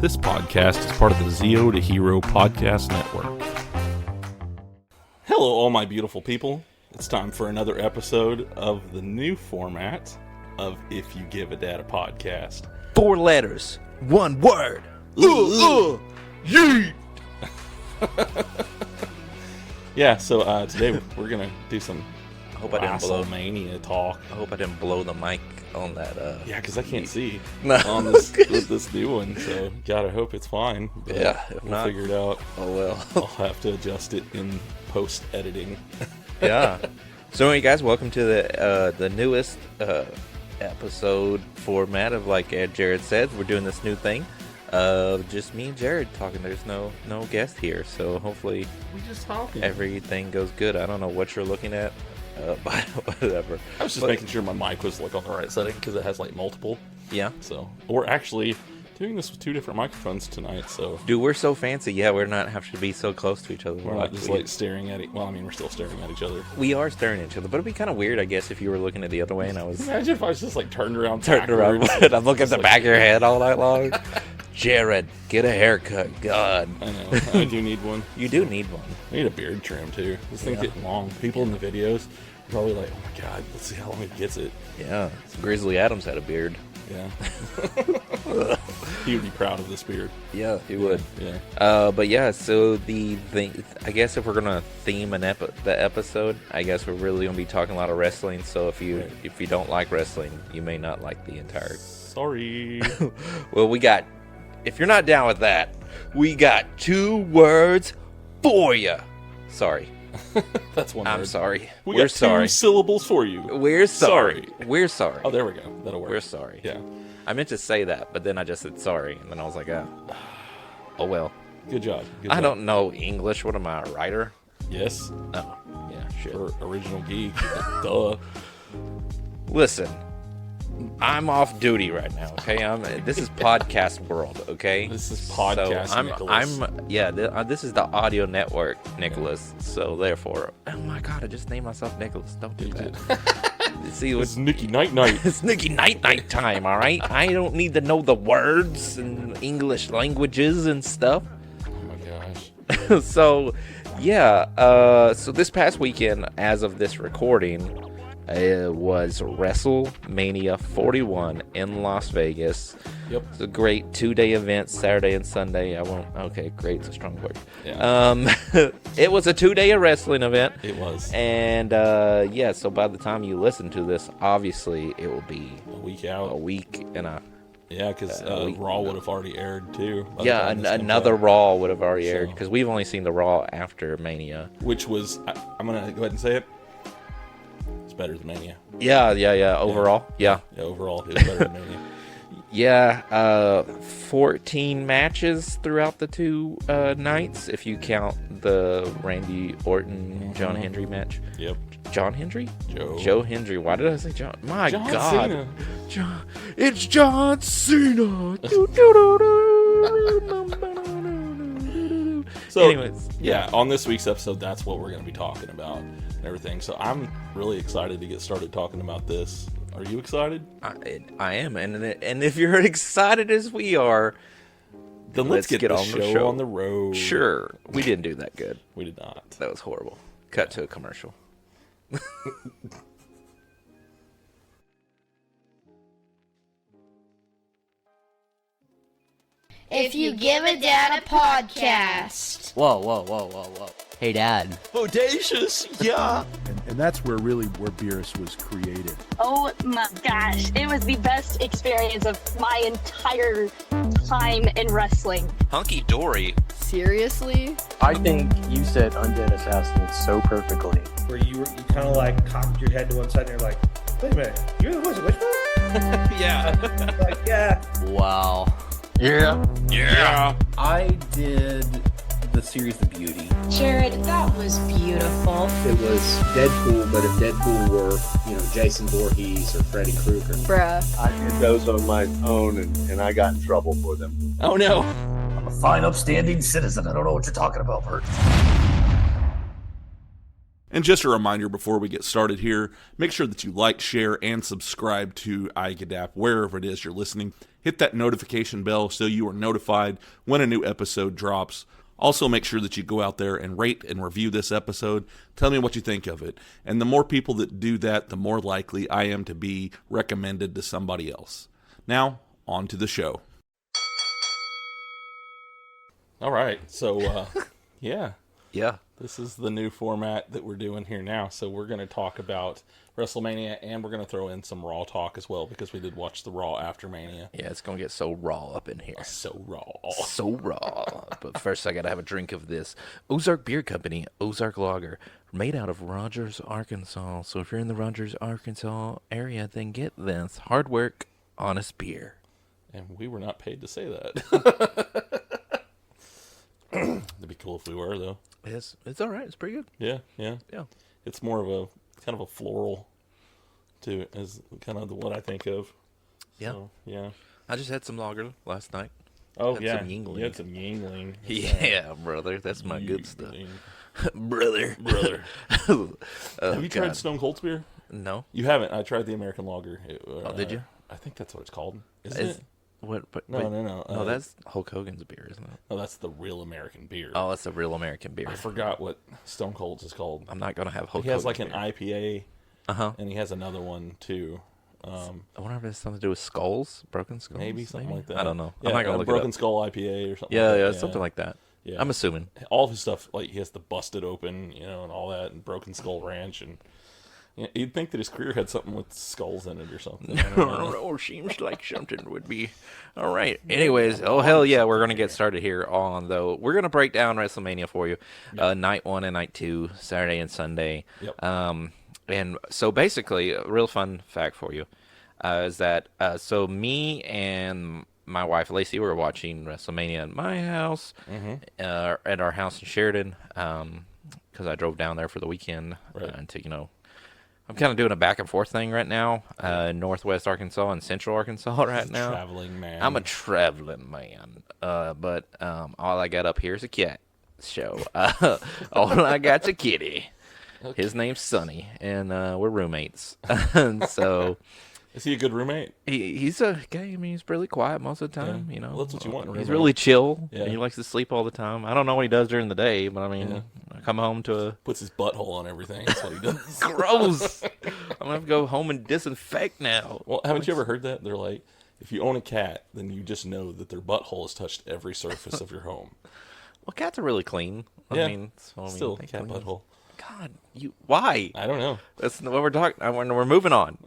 This podcast is part of the Zeo to Hero Podcast Network. Hello, all my beautiful people. It's time for another episode of the new format of If You Give a Dad a Podcast. 4 letters, 1 word. Yeet! Yeah, so today we're going to do some I hope I didn't blow. WrestleMania talk. I hope I didn't blow the mic on that. Yeah, because I can't see No. on this with this new one, so gotta hope it's fine. But Yeah, if we'll not, figure it out. oh well. I'll have to adjust it in post-editing. Yeah. So anyway, guys, welcome to the newest episode format of, like Jared said, we're doing this new thing of just me and Jared talking. There's no guest here, so hopefully We just talking. everything goes good. I don't know what you're looking at, but whatever. I was just making sure my mic was like on the right setting because it has like multiple. Yeah. So, we're actually doing this with 2 different microphones tonight. So, Dude, we're so fancy. Yeah, we're not have to be so close to each other. we're not just like staring at it. Well, I mean, we're still staring at each other. We are staring at each other, but it'd be kind of weird, I guess, if you were looking at the other way and I was Imagine if I was just like turned around around and I'm looking at the like- back of your head all night long. Jared, get a haircut. God. I know. I do need one. You do need one. I need a beard trim too. This thing's Yeah. getting long. People in the videos are probably like, "Oh my god, let's see how long it gets it." Yeah. Grizzly Adams had a beard. Yeah. He would be proud of this beard. Yeah, he would. Yeah. But yeah, so the I guess if we're gonna theme the episode, I guess we're really gonna be talking a lot of wrestling. So if you don't like wrestling, you may not like the entire. Sorry. Well, if you're not down with that, we got 2 words for you. Sorry. That's one I'm word. sorry. We We're got 2 sorry. syllables for you. We're sorry. We're sorry. Oh, there we go. That'll work. We're sorry. Yeah. I meant to say that, but then I just said sorry, and then I was like, oh well. Good job. Good I job. don't know English. What am I, a writer? Yes. Oh, yeah, shit. For original geek. Duh. Listen, I'm off duty right now. Okay, this is podcast world. Okay, This is podcast So Nicholas. this is the audio network, Nicholas. So therefore, oh my god, I just named myself Nicholas. Don't do that. See, It's Nicky Night Night. it's Nicky Night time. All right, I don't need to know the words and English languages and stuff. Oh my gosh. So, yeah. So this past weekend, as of this recording, it was WrestleMania 41 in Las Vegas. Yep. It's a great 2-day event, Saturday and Sunday. Okay, great's a strong word. Yeah. It was a 2-day wrestling event. It was And, yeah, so by the time you listen to this, obviously it will be a week a out. week and a... Yeah, because Raw would have already aired too. by the Yeah, time this comes another out. Raw would have already aired, So- because we've only seen the Raw after Mania. Which was, I'm gonna go ahead and say it. It's better than Mania. Yeah, overall, yeah. Yeah, overall, it was better than Mania. Yeah, 14 matches throughout the 2 nights, if you count the Randy Orton, John Hendry match. Yep. John Hendry? Joe. Joe Hendry. Why did I say John? My John God. Cena. It's John Cena. So, Anyways, yeah, on this week's episode, that's what we're going to be talking about and everything. So I'm really excited to get started talking about this. Are you excited? I am, and if you're excited as we are, Then let's get the on show the show on the road. Sure. We didn't do that good. We did not. That was horrible. Cut to a commercial. If You Give a Dad a Podcast. Whoa. Hey, Dad. Bodacious, yeah. And that's where Beerus was created. Oh my gosh, it was the best experience of my entire time in wrestling. Hunky Dory. Seriously? I think you said Undead Assassin so perfectly. Where you kind of like cocked your head to one side and you're like, wait a minute, you're the voice of Witchboard? Yeah. Like, yeah. Wow. Yeah. I did the series The Beauty. Jared, that was beautiful. It was Deadpool, but if Deadpool were, Jason Voorhees or Freddy Krueger. Bruh. I did those on my own, and I got in trouble for them. Oh, no. I'm a fine, upstanding citizen. I don't know what you're talking about, Bert. And just a reminder before we get started here, make sure that you like, share, and subscribe to iGadap wherever it is you're listening. Hit Hit that notification bell so you are notified when a new episode drops. Also, make sure that you go out there and rate and review this episode. Tell me what you think of it. And the more people that do that, the more likely I am to be recommended to somebody else. Now, on to the show. All right. So, yeah. Yeah. This is the new format that we're doing here now. So we're going to talk about WrestleMania, and we're going to throw in some Raw talk as well, because we did watch the Raw after Mania. Yeah, it's going to get so raw up in here. So raw. So raw. But first, I got to have a drink of this Ozark Beer Company, Ozark Lager, made out of Rogers, Arkansas. So if you're in the Rogers, Arkansas area, then get this. Hard work, honest beer. And we were not paid to say that. It'd be cool if we were, though. It's all right. It's pretty good. Yeah. It's more of a kind of a floral to it, is kind of what I think of. Yeah. So, yeah. I just had some lager last night. Oh, Had yeah. some Yingling. You had some Yingling. Yeah, brother. That's my good stuff. Brother. Have you tried Stone Cold's beer? No. You haven't. I tried the American Lager. Did you? I think that's what it's called. Isn't it? What? But, No. No, that's Hulk Hogan's beer, isn't it? No, that's the real American beer. Oh, that's a real American beer. I forgot what Stone Cold's is called. I'm not gonna have Hulk. He has Hogan's like an beer. IPA, and he has another one too. I wonder if it has something to do with skulls, broken skulls. Maybe something like that. I don't know. Yeah, I'm not gonna look Broken it up. Skull IPA or something. Yeah, like that. yeah, something like that. Yeah, I'm assuming all of his stuff, like he has the Busted Open, and all that, and Broken Skull Ranch, and you'd think that his career had something with skulls in it or something. I don't know. Seems like something would be all right. Anyways, oh hell yeah, we're gonna get started here on though. We're gonna break down WrestleMania for you, night 1 and night 2, Saturday and Sunday. Yep. And so basically, a real fun fact for you is that so me and my wife Lacey were watching WrestleMania at my house, at our house in Sheridan, because I drove down there for the weekend and to I'm kind of doing a back and forth thing right now, Northwest Arkansas and Central Arkansas right now. Traveling man. I'm a traveling man, but all I got up here is a cat show. All I got's a kitty. Okay. His name's Sonny, and we're roommates. And so, is he a good roommate? He's a guy. I mean, he's really quiet most of the time. Yeah. Well, that's what you want. He's really chill. Yeah. And he likes to sleep all the time. I don't know what he does during the day, but I mean, I come home to puts his butthole on everything. That's what he does. Gross. I'm gonna have to go home and disinfect now. Well, haven't you ever heard that? They're like, if you own a cat, then you just know that their butthole has touched every surface of your home. Well, cats are really clean. Yeah. I mean, still cat butthole. God, why? I don't know. That's what we're talking. We're moving on.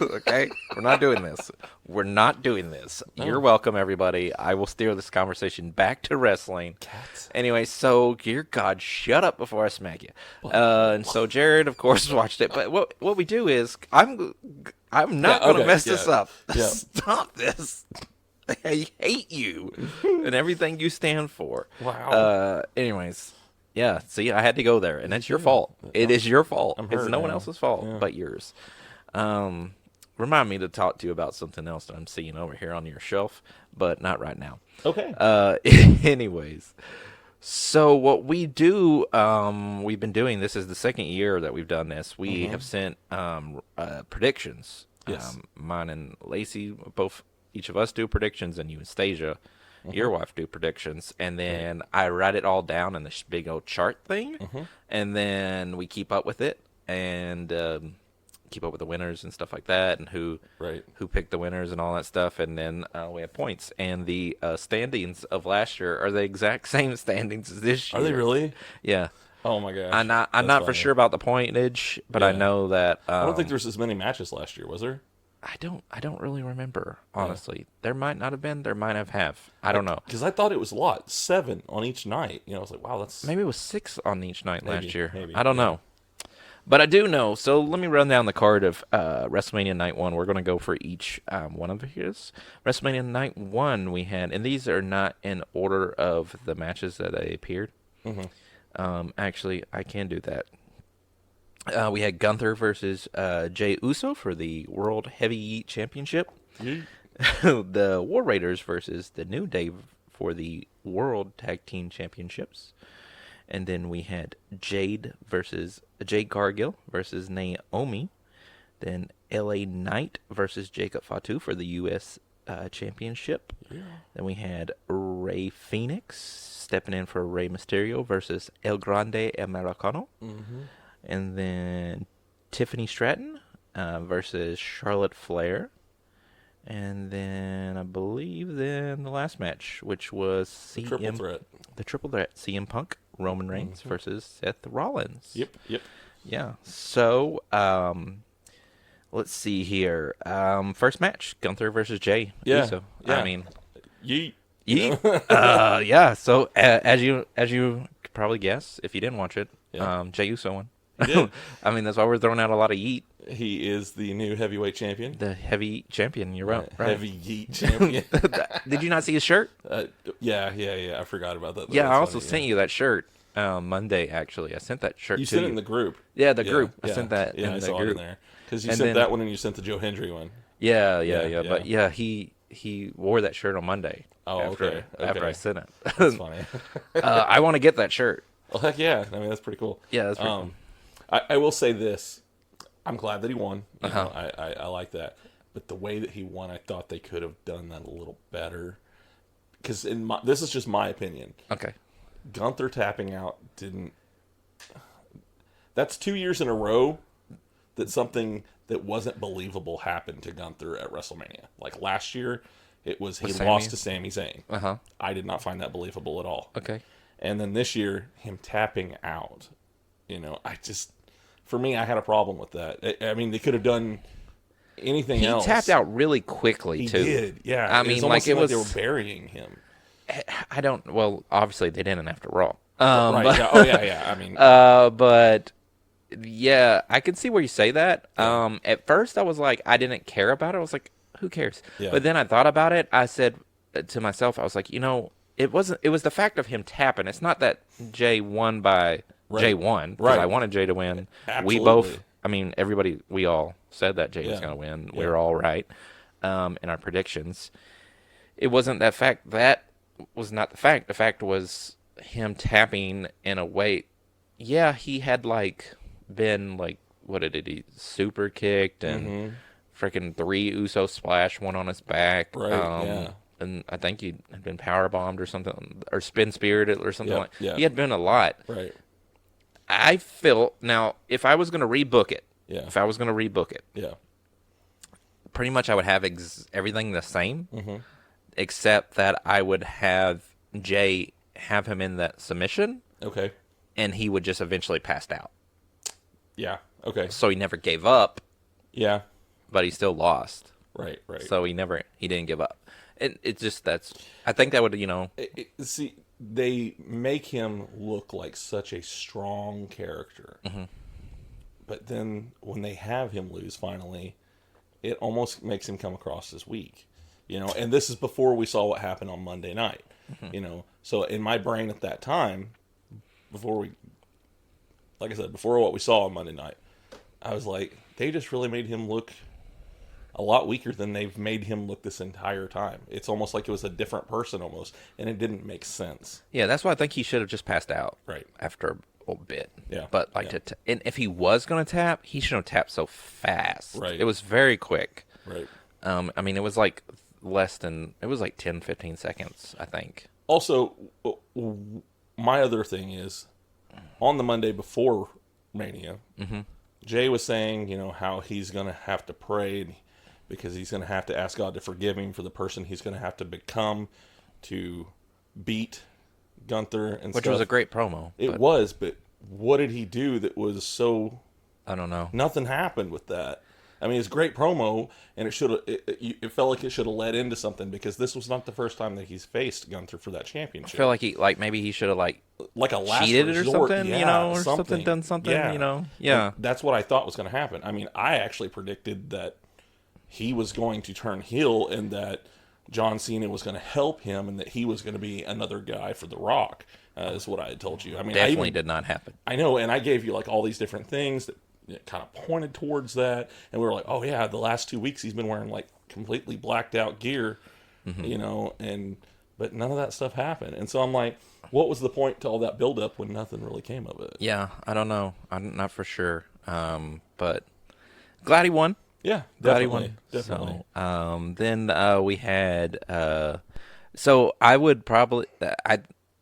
Okay, we're not doing this. We're not doing this. No. You're welcome, everybody. I will steer this conversation back to wrestling. Cats. Anyway, so dear God, shut up before I smack you. And so Jared, of course, watched it. But what we do is, I'm not going to mess this up. Yeah. Stop this. I hate you and everything you stand for. Wow. Anyways. Yeah, see, I had to go there, and it's your fault. It is your fault. It's no one else's fault but yours. Remind me to talk to you about something else that I'm seeing over here on your shelf, but not right now. Okay. Anyways, so what we do, we've been doing, this is the second year that we've done this. We have sent predictions. Yes. Mine and Lacey, each of us do predictions, and you and Stasia, your wife, do predictions, and then I write it all down in this big old chart thing, and then we keep up with it and keep up with the winners and stuff like that, and who picked the winners and all that stuff, and then we have points. And the standings of last year are the exact same standings as this year. Are they really? Yeah. Oh my gosh. I'm not for sure about the pointage, but I know that I don't think there was as many matches last year, was there? I don't really remember, honestly. Yeah. There might not have been. There might have. I don't know. Because I thought it was a lot. 7 on each night. I was like, wow, that's... Maybe it was 6 on each night last year. Maybe. I don't know. But I do know. So let me run down the card of WrestleMania Night 1. We're going to go for each one of his. WrestleMania Night 1 we had, and these are not in order of the matches that they appeared. Actually, I can do that. We had Gunther versus Jey Uso for the World Heavyweight Championship. The War Raiders versus the New Day for the World Tag Team Championships. And then we had Jade Cargill versus Naomi. Then LA Knight versus Jacob Fatu for the U.S. Championship. Yeah. Then we had Rey Fenix stepping in for Rey Mysterio versus El Grande Americano. Mm-hmm. And then Tiffany Stratton versus Charlotte Flair. And then I believe the last match, which was the triple threat, CM Punk, Roman Reigns versus Seth Rollins. Yep. Yeah. So, let's see here. First match, Gunther versus Jay Uso. Yeah. I mean, yeet. Yeah. So as you could probably guess if you didn't watch it, Jay Uso won. He did. I mean, that's why we're throwing out a lot of yeet. He is the new heavyweight champion. The heavy champion. You're right. Heavy yeet champion. Did you not see his shirt? Yeah. I forgot about that. Yeah, I also sent you that shirt Monday. Actually, I sent that shirt. You sent it in the group. Yeah, the group. I sent that. Yeah, in I the saw group. it in there because you sent that one and you sent the Joe Hendry one. Yeah. But yeah, he wore that shirt on Monday. Oh, after I sent it. That's funny. I want to get that shirt. Well, heck yeah! I mean, that's pretty cool. Yeah, that's pretty cool. I will say this: I'm glad that he won. You know, I like that, but the way that he won, I thought they could have done that a little better. Because this is just my opinion. Okay. Gunther tapping out didn't. That's 2 years in a row that something that wasn't believable happened to Gunther at WrestleMania. Like last year, he lost to Sami Zayn. I did not find that believable at all. Okay. And then this year, him tapping out. For me, I had a problem with that. I mean, they could have done anything else. He tapped out really quickly, too. He did, yeah. I mean, like they were burying him. Well, obviously they didn't after Raw. Right, but, yeah. I mean, but yeah, I can see where you say that. At first I was like, I didn't care about it. I was like, who cares? Yeah. But then I thought about it. I said to myself, I was like, it was the fact of him tapping. It's not that Jay won by Jay won. Right. I wanted Jay to win. Absolutely. We all said that Jay was going to win. We were all right in our predictions. It wasn't that fact. That was not the fact. The fact was him tapping in a way. Yeah, he had been what did he super kicked and freaking 3 Uso splash, one on his back. Right. And I think he had been power bombed or something, or spin speared or something like. Yeah. He had been a lot. Right. I felt now if I was going to rebook it. Yeah. If I was going to rebook it. Yeah. Pretty much, I would have everything the same, except that I would have Jay have him in that submission. Okay. And he would just eventually pass out. Yeah. Okay. So he never gave up. Yeah. But he still lost. Right. So he didn't give up. It's just I think that would, see, they make him look like such a strong character. But then when they have him lose finally, it almost makes him come across as weak. And this is before we saw what happened on Monday night. So in my brain at that time, before what we saw on Monday night, I was like, they just really made him look a lot weaker than they've made him look this entire time. It's almost like it was a different person almost, and it didn't make sense. Yeah, that's why I think he should have just passed out. Right. After a bit. Yeah. But and if he was going to tap, he shouldn't have tapped so fast. Right. It was very quick. Right. I mean, it was like 10, 15 seconds, I think. Also, my other thing is, on the Monday before Mania, Jay was saying, how he's going to have to pray because he's going to have to ask God to forgive him for the person he's going to have to become to beat Gunther and Which stuff. was a great promo. It was, but what did he do that was so... I don't know. Nothing happened with that. I mean, it's a great promo, and it felt like it should have led into something because this was not the first time that he's faced Gunther for that championship. I feel like maybe he should have like a last cheated it or resort, something, or something done something, Yeah. And that's what I thought was going to happen. I mean, I actually predicted that he was going to turn heel and that John Cena was going to help him and that he was going to be another guy for The Rock, is what I had told you. I mean, definitely did not happen. I know, and I gave you all these different things that kind of pointed towards that, and we were like, oh yeah, the last 2 weeks he's been wearing completely blacked out gear, but none of that stuff happened. And so I'm like, what was the point to all that build up when nothing really came of it? Yeah, I don't know. I'm not for sure. But glad he won. Yeah, Glad he definitely. won. Definitely. So, then we had. So I would probably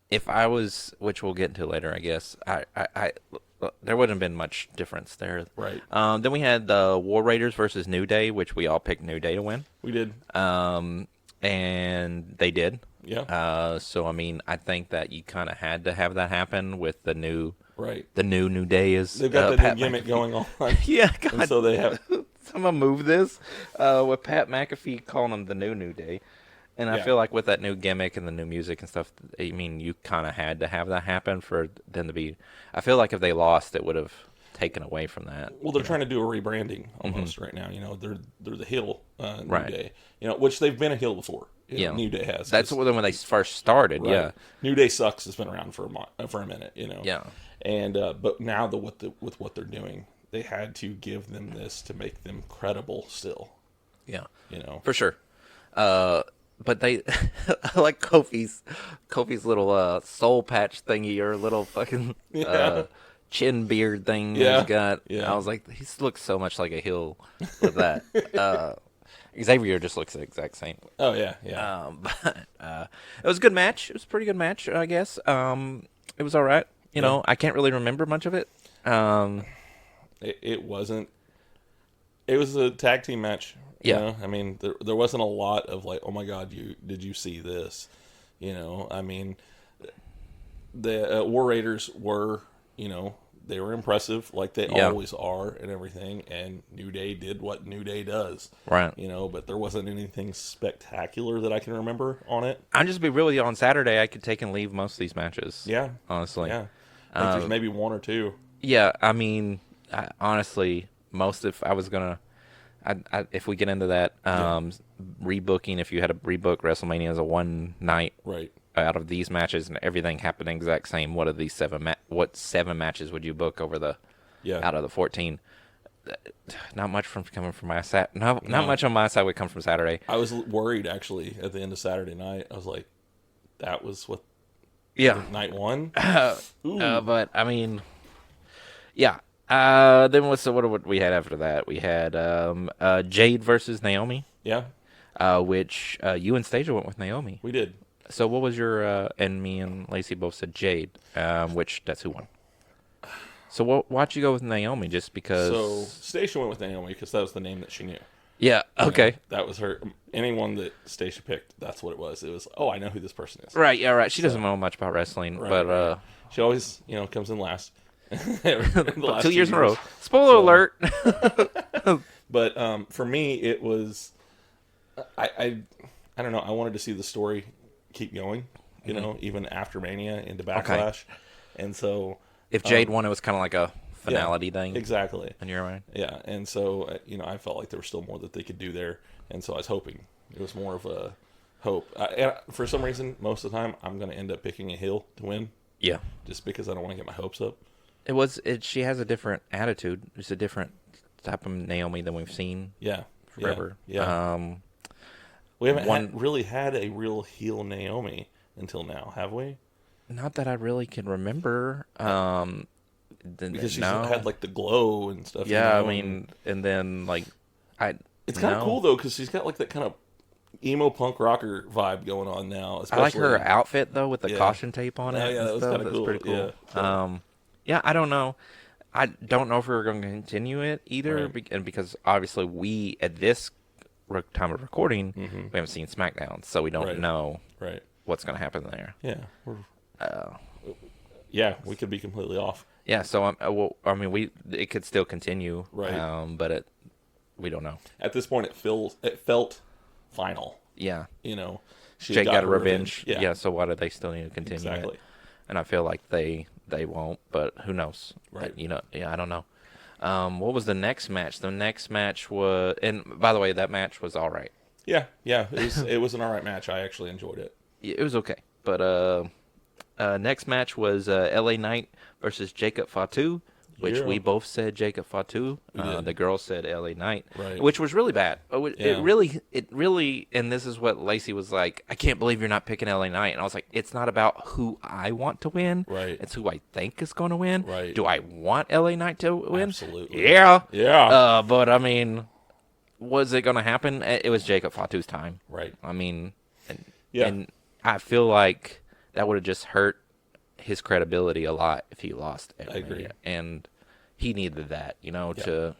if I was, which we'll get into later, I guess. There wouldn't have been much difference there. Right. Then we had the War Raiders versus New Day, which we all picked New Day to win. We did. And they did. Yeah. So I mean, I think that you kind of had to have that happen with the new. Right. The new Day is. They've got the new gimmick going on. Yeah. God. And so they have. Someone move this with Pat McAfee calling them the new Day. And I feel like with that new gimmick and the new music and stuff, I mean, you kind of had to have that happen for them to be. I feel like if they lost, it would have taken away from that. Well, they're trying to do a rebranding almost right now. They're the heel New Day. Which they've been a heel before. New Day has. That's when they first started. Right. Yeah, New Day sucks. Has been around for a minute. Yeah. And but now with what they're doing, they had to give them this to make them credible still. Yeah. For sure. But they, I like Kofi's little soul patch thingy or little fucking chin beard thing he's got. Yeah. I was like, he looks so much like a heel with that. Xavier just looks the exact same. Oh yeah, yeah. But it was a good match. It was a pretty good match, I guess. It was all right. You know, I can't really remember much of it. It wasn't. It was a tag team match. I mean, there wasn't a lot of like, oh my God, did you see this? I mean, the War Raiders were, they were impressive, like they always are, and everything. And New Day did what New Day does, right? But there wasn't anything spectacular that I can remember on it. I'll just be really on Saturday. I could take and leave most of these matches. Yeah, honestly, yeah. I think there's maybe one or two. Yeah, I mean, honestly, most if I was gonna. If we get into that, rebooking, if you had to rebook WrestleMania as a one night, right, out of these matches and everything happening exact same, what of these what 7 matches would you book over the, out of the 14? Not much coming from my side. Not much on my side would come from Saturday. I was worried actually at the end of Saturday night. I was like, that was what, night one. But I mean, yeah. Then what would we had after that? We had Jade versus Naomi. Yeah. Which you and Stasia went with Naomi. We did. So what was your and me and Lacey both said Jade, which that's who won. So why'd you go with Naomi? Just because? So Stacia went with Naomi because that was the name that she knew. Yeah. Okay. That was her. Anyone that Stacia picked, that's what it was. It was, I know who this person is. Right. Yeah. Right. She doesn't know much about wrestling, but she always, comes in last. 2 years in a row. Spoiler alert. But for me, it was I don't know. I wanted to see the story keep going, even after Mania into Backlash, and so if Jade won, it was kind of like a finality thing, exactly. In your mind, yeah. And so I felt like there was still more that they could do there, and so I was hoping it was more of a hope. And for some reason, most of the time, I'm going to end up picking a heel to win. Yeah, just because I don't want to get my hopes up. She has a different attitude. It's a different type of Naomi than we've seen. Yeah, forever. Yeah. We haven't really had a real heel Naomi until now, have we? Not that I really can remember. Because she's had like the glow and stuff. Yeah, I mean, and then like it's kind of cool though because she's got like that kind of emo punk rocker vibe going on now. I like her outfit though with the caution tape on it. Yeah, that was kind of cool. Pretty cool. Yeah. Yeah, I don't know. I don't know if we're going to continue it either, and because obviously we at this time of recording we haven't seen SmackDown, so we don't know what's going to happen there. Yeah, we could be completely off. Yeah, so it could still continue, but we don't know. At this point, it felt final. Yeah, Jake got a revenge. Yeah, so why do they still need to continue exactly? It? And I feel like they won't, but who knows? Right. I don't know. What was the next match? The next match was, and by the way, that match was all right. Yeah. It was an all right match. I actually enjoyed it. It was okay, but next match was LA Knight versus Jacob Fatu, which we both said Jacob Fatu. The girl said LA Knight, which was really bad. It really, and this is what Lacey was like, I can't believe you're not picking LA Knight. And I was like, it's not about who I want to win. Right. It's who I think is going to win. Right. Do I want LA Knight to win? Absolutely. Yeah. Yeah. But I mean, was it going to happen? It was Jacob Fatu's time. Right. I mean, and I feel like that would have just hurt his credibility a lot if he lost. I agree. And he needed that, the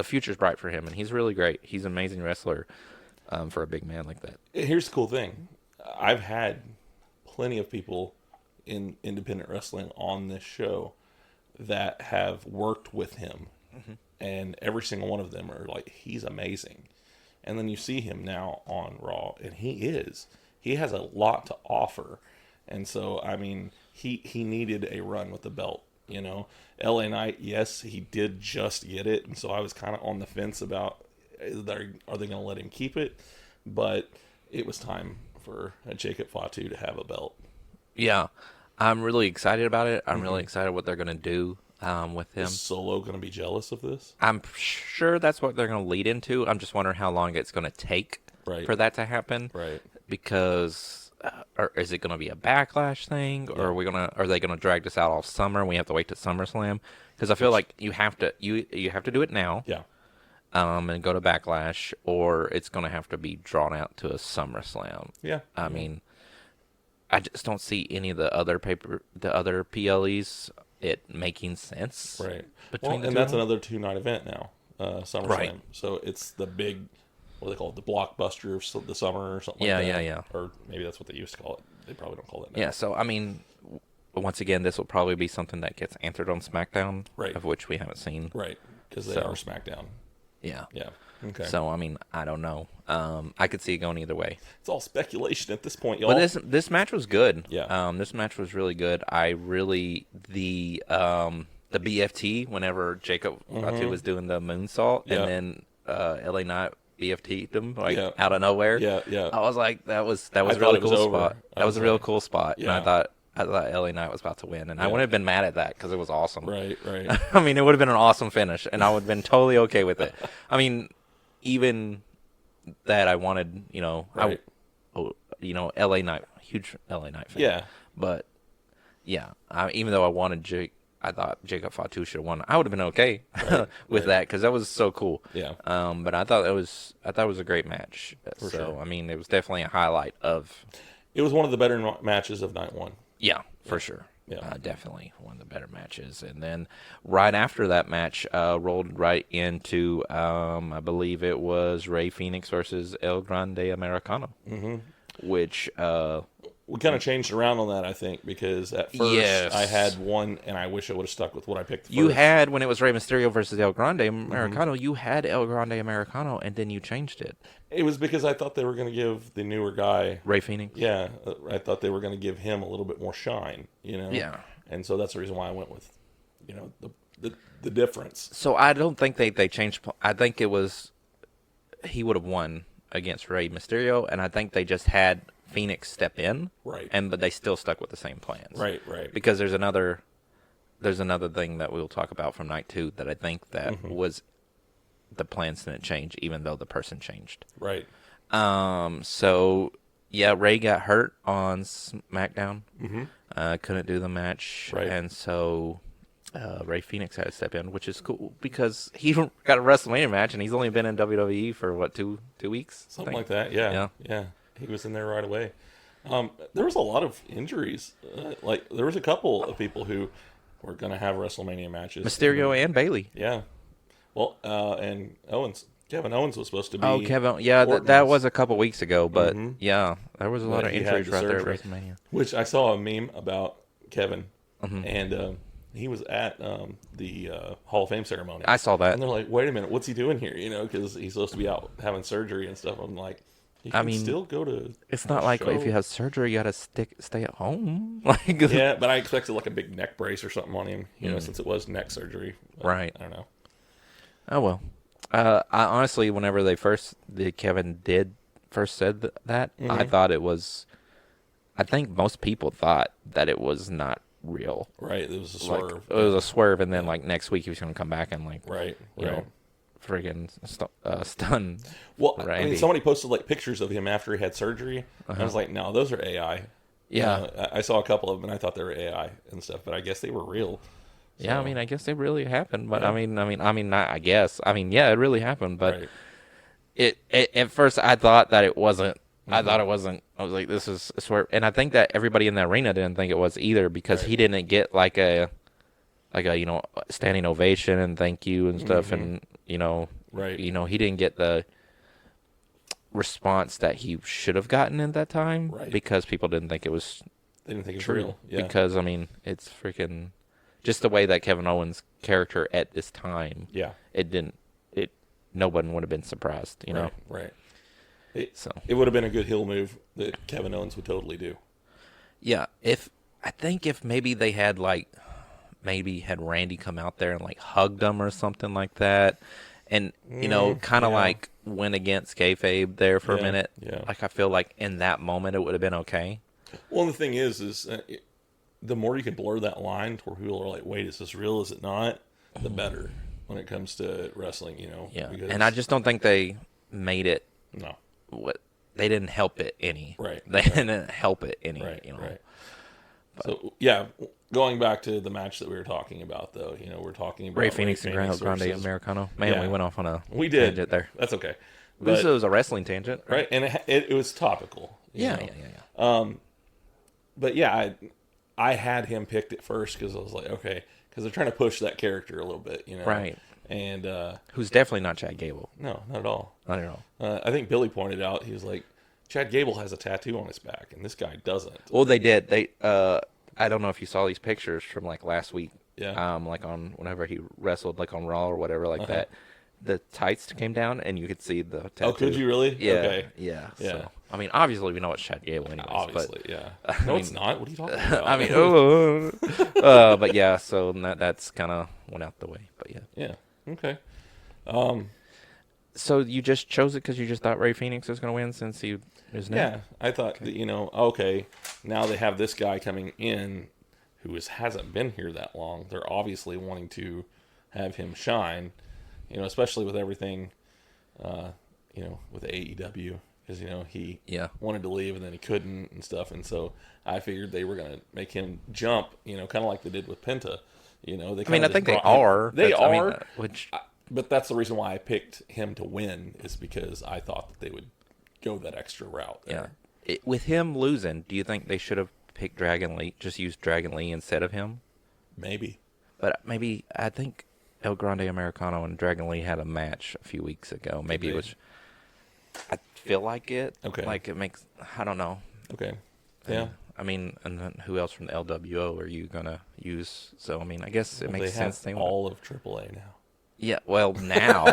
future's bright for him, and he's really great. He's an amazing wrestler for a big man like that. Here's the cool thing. I've had plenty of people in independent wrestling on this show that have worked with him. Mm-hmm. And every single one of them are like, he's amazing. And then you see him now on Raw, and he has a lot to offer. And so, I mean, he needed a run with the belt, LA Knight, yes, he did just get it. And so I was kind of on the fence about, are they going to let him keep it? But it was time for Jacob Fatu to have a belt. Yeah, I'm really excited about it. I'm really excited what they're going to do with him. Is Solo going to be jealous of this? I'm sure that's what they're going to lead into. I'm just wondering how long it's going to take for that to happen. Right. Because, or is it going to be a backlash thing, or are they going to drag this out all summer and we have to wait to SummerSlam? Because I feel like you have to do it now. Yeah. And go to Backlash, or it's going to have to be drawn out to a SummerSlam. Yeah. I mean, I just don't see any of the other PLEs it making sense. Right. Between and that's another 2-night event now, SummerSlam. Right. So it's the big, what do they call it, the blockbuster of the summer or something like that. Yeah. Or maybe that's what they used to call it. They probably don't call it now. Yeah, so, I mean, once again, this will probably be something that gets answered on SmackDown, of which we haven't seen. Right, because they are SmackDown. Yeah. Yeah. Okay. So, I mean, I don't know. I could see it going either way. It's all speculation at this point, y'all. But this match was good. Yeah. This match was really good. I really the BFT whenever Jacob Fatu was doing the moonsault, and then LA Knight BFT'd him out of nowhere. Yeah. I was like, that was a really cool spot. That was a real cool spot. Yeah. And I thought LA Knight was about to win, and I wouldn't have been mad at that because it was awesome. Right. I mean, it would have been an awesome finish, and I would have been totally okay with it. I mean, even that I wanted, LA Knight, huge LA Knight fan. Yeah. But yeah, even though I thought Jacob Fatu should have won, I would have been okay with that because that was so cool. Yeah. But I thought it was a great match. For sure. I mean, it was definitely a highlight of. It was one of the better matches of night one. Yeah, for sure. Yeah. Definitely one of the better matches. And then right after that match, rolled right into, I believe it was Rey Fenix versus El Grande Americano, which we kind of changed around on that, I think, because at first I had one, and I wish I would have stuck with what I picked first. You had, when it was Rey Mysterio versus El Grande Americano, you had El Grande Americano, and then you changed it. It was because I thought they were going to give the newer guy... Rey Fenix? Yeah, I thought they were going to give him a little bit more shine, Yeah. And so that's the reason why I went with, the difference. So I don't think they changed... I think it was... He would have won against Rey Mysterio, and I think they just had Phoenix step in, right? But they still stuck with the same plans, right? Because there's another thing that we'll talk about from night 2 that I think that was the plans didn't change, even though the person changed, right? So yeah, Rey got hurt on SmackDown, couldn't do the match, right? And so Rey Fenix had to step in, which is cool because he got a WrestleMania match and he's only been in WWE for what, two weeks, something like that. Yeah. He was in there right away. There was a lot of injuries. There was a couple of people who were going to have WrestleMania matches. Mysterio and Bayley. Yeah. Well, and Owens. Kevin Owens was supposed to be. Oh, Kevin. Yeah, that was a couple weeks ago. But yeah, there was a lot of injuries right there at WrestleMania. Which I saw a meme about Kevin, and he was at the Hall of Fame ceremony. I saw that. And they're like, wait a minute, what's he doing here? Because he's supposed to be out having surgery and stuff. I'm like, you can still go to. It's not like if you have surgery, you got to stay at home. Yeah, but I expected like a big neck brace or something on him, since it was neck surgery. But right. I don't know. Oh, well. I honestly, whenever Kevin first said that, I thought it was. I think most people thought that it was not real. Right, it was a swerve. It was a swerve, and then next week he was going to come back and you know, friggin' stun. Well, Randy. I mean, somebody posted pictures of him after he had surgery. And I was like, no, those are AI. Yeah, I saw a couple of them, and I thought they were AI and stuff, but I guess they were real. So, Yeah, I mean, I guess it really happened, but I mean, not, I guess. I mean, yeah, it really happened, but it at first I thought that it wasn't. I thought it wasn't. I was like, this is a swear. And I think that everybody in the arena didn't think it was either, because he didn't get like a standing ovation and thank you and stuff, and he didn't get the response that he should have gotten at that time, because people didn't think it was. They didn't think it was true. real. Yeah. Because I mean, it's freaking just the way that Kevin Owens' character at this time. Yeah. No one would have been surprised, you know. Right. It would have been a good heel move that Kevin Owens would totally do. Yeah, if maybe they had had Randy come out there and like hugged him or something like that, and kind of like went against kayfabe there for a minute. Yeah. Like I feel like in that moment it would have been okay. Well, the thing is the more you can blur that line to where people are like, "Wait, is this real? Is it not?" The better when it comes to wrestling, Yeah, because, and I just don't think they made it. No. They didn't help it any. Right. They didn't help it any. Right. Right. But, so yeah, going back to the match that we were talking about, though, we're talking about Ray Phoenix and Grande Americano. Man, we went off on a tangent there. That's okay. This was a wrestling tangent, right? And it was topical. Yeah. But yeah, I had him picked at first because I was like, okay, because they're trying to push that character a little bit, Right. And who's definitely not Chad Gable. No, not at all. Not at all. I think Billy pointed out, he was like, Chad Gable has a tattoo on his back, and this guy doesn't. Well, they did. I don't know if you saw these pictures from like last week. Yeah. Like on whenever he wrestled, like on Raw or whatever, like that. The tights came down, and you could see the tattoo. Oh, could you really? Yeah. Okay. Yeah. Yeah. So, I mean, obviously we know it's Chad Gable, anyways. Obviously, but, yeah. No, it's not. What are you talking about? I mean, but yeah. So that's kind of went out the way. But yeah. Yeah. Okay. So you just chose it because you just thought Ray Phoenix was going to win since he is new? Yeah, I thought that, okay, now they have this guy coming in who hasn't been here that long. They're obviously wanting to have him shine, especially with everything, with AEW, because, he wanted to leave and then he couldn't and stuff. And so I figured they were going to make him jump, kind of like they did with Penta. I think they are. They are. But that's the reason why I picked him to win, is because I thought that they would go that extra route there. Yeah. With him losing, do you think they should have picked Dragon Lee, just used Dragon Lee instead of him? Maybe. But maybe, I think El Grande Americano and Dragon Lee had a match a few weeks ago. Maybe it was, I feel like it. Okay. Like it makes, I don't know. Okay. Yeah. I mean, and then who else from the LWO are you going to use? So, I mean, I guess it makes they sense. Have all of AAA now. Yeah, well, now.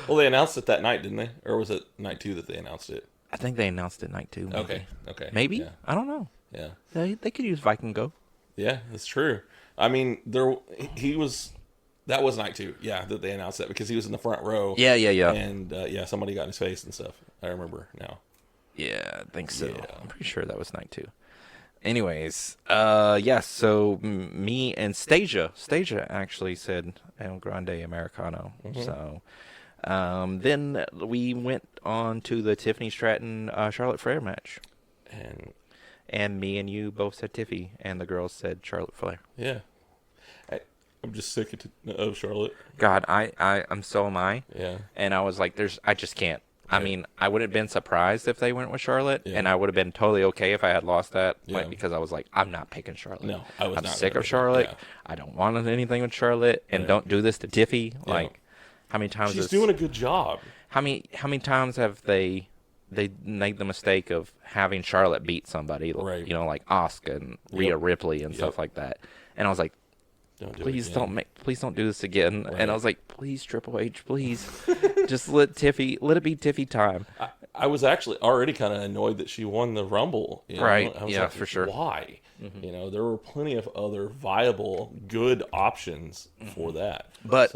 Well, they announced it that night, didn't they? Or was it night 2 that they announced it? I think they announced it night 2. Maybe. Okay. Maybe? Yeah. I don't know. Yeah. They could use Viking Go. Yeah, that's true. I mean, that was night 2, that they announced that, because he was in the front row. Yeah. And, somebody got in his face and stuff. I remember now. Yeah, I think so. Yeah. I'm pretty sure that was night 2. Anyways, so me and Stasia actually said El Grande Americano. Mm-hmm. So then we went on to the Tiffany Stratton Charlotte Flair match. And me and you both said Tiffy, and the girls said Charlotte Flair. Yeah. I'm just sick of Charlotte. God, I'm so am I. Yeah. And I was like, I just can't. I mean, I would have been surprised if they went with Charlotte, and I would have been totally okay if I had lost that, because I was like, I'm not picking Charlotte. No, I'm sick of Charlotte. Yeah. I don't want anything with Charlotte, and don't do this to Tiffy. Yeah. Like, how many times? She's doing a good job. How many times have they made the mistake of having Charlotte beat somebody, like Asuka and Rhea Ripley and stuff like that? And I was like, please don't do this again. Right. And I was like, please, Triple H, please, just let it be Tiffy time. I was actually already kind of annoyed that she won the Rumble. Right. I was like, for sure. Why? Mm-hmm. There were plenty of other viable, good options for that. But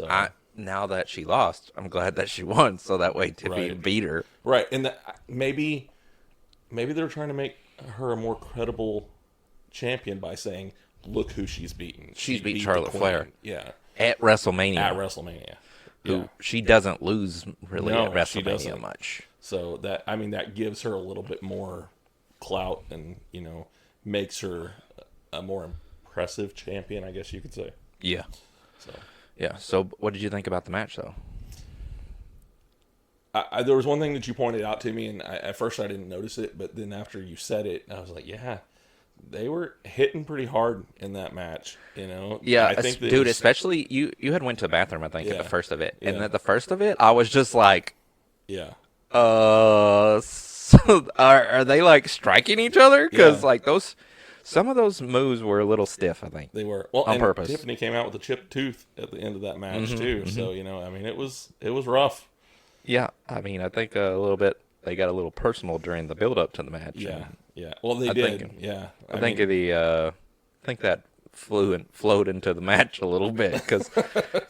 now that she lost, I'm glad that she won, so that way Tiffy beat her. Right. And maybe they're trying to make her a more credible champion by saying, look who she's beaten. She's beat Charlotte Flair. Yeah. At WrestleMania. She doesn't lose really at WrestleMania much. So that gives her a little bit more clout and, makes her a more impressive champion, I guess you could say. Yeah. So Yeah. So what did you think about the match, though? There was one thing that you pointed out to me, and at first I didn't notice it, but then after you said it, I was like, yeah, they were hitting pretty hard in that match, you know? Yeah, I think dude, especially you had went to the bathroom, I think, at Yeah. the first of it. And Yeah. at the first of it, I was just like, yeah. So are they, like, striking each other? Because, Yeah. like, some of those moves were a little stiff, I think. They were. Well, on purpose. Tiffany came out with a chipped tooth at the end of that match, Mhm, too. mhm. So, you know, I mean, it was Yeah, rough. I mean, I think a little bit, they got a little personal during the build-up to the match. Yeah, and yeah. Well, they I did. think- Yeah. I think that flowed into the match a little bit because,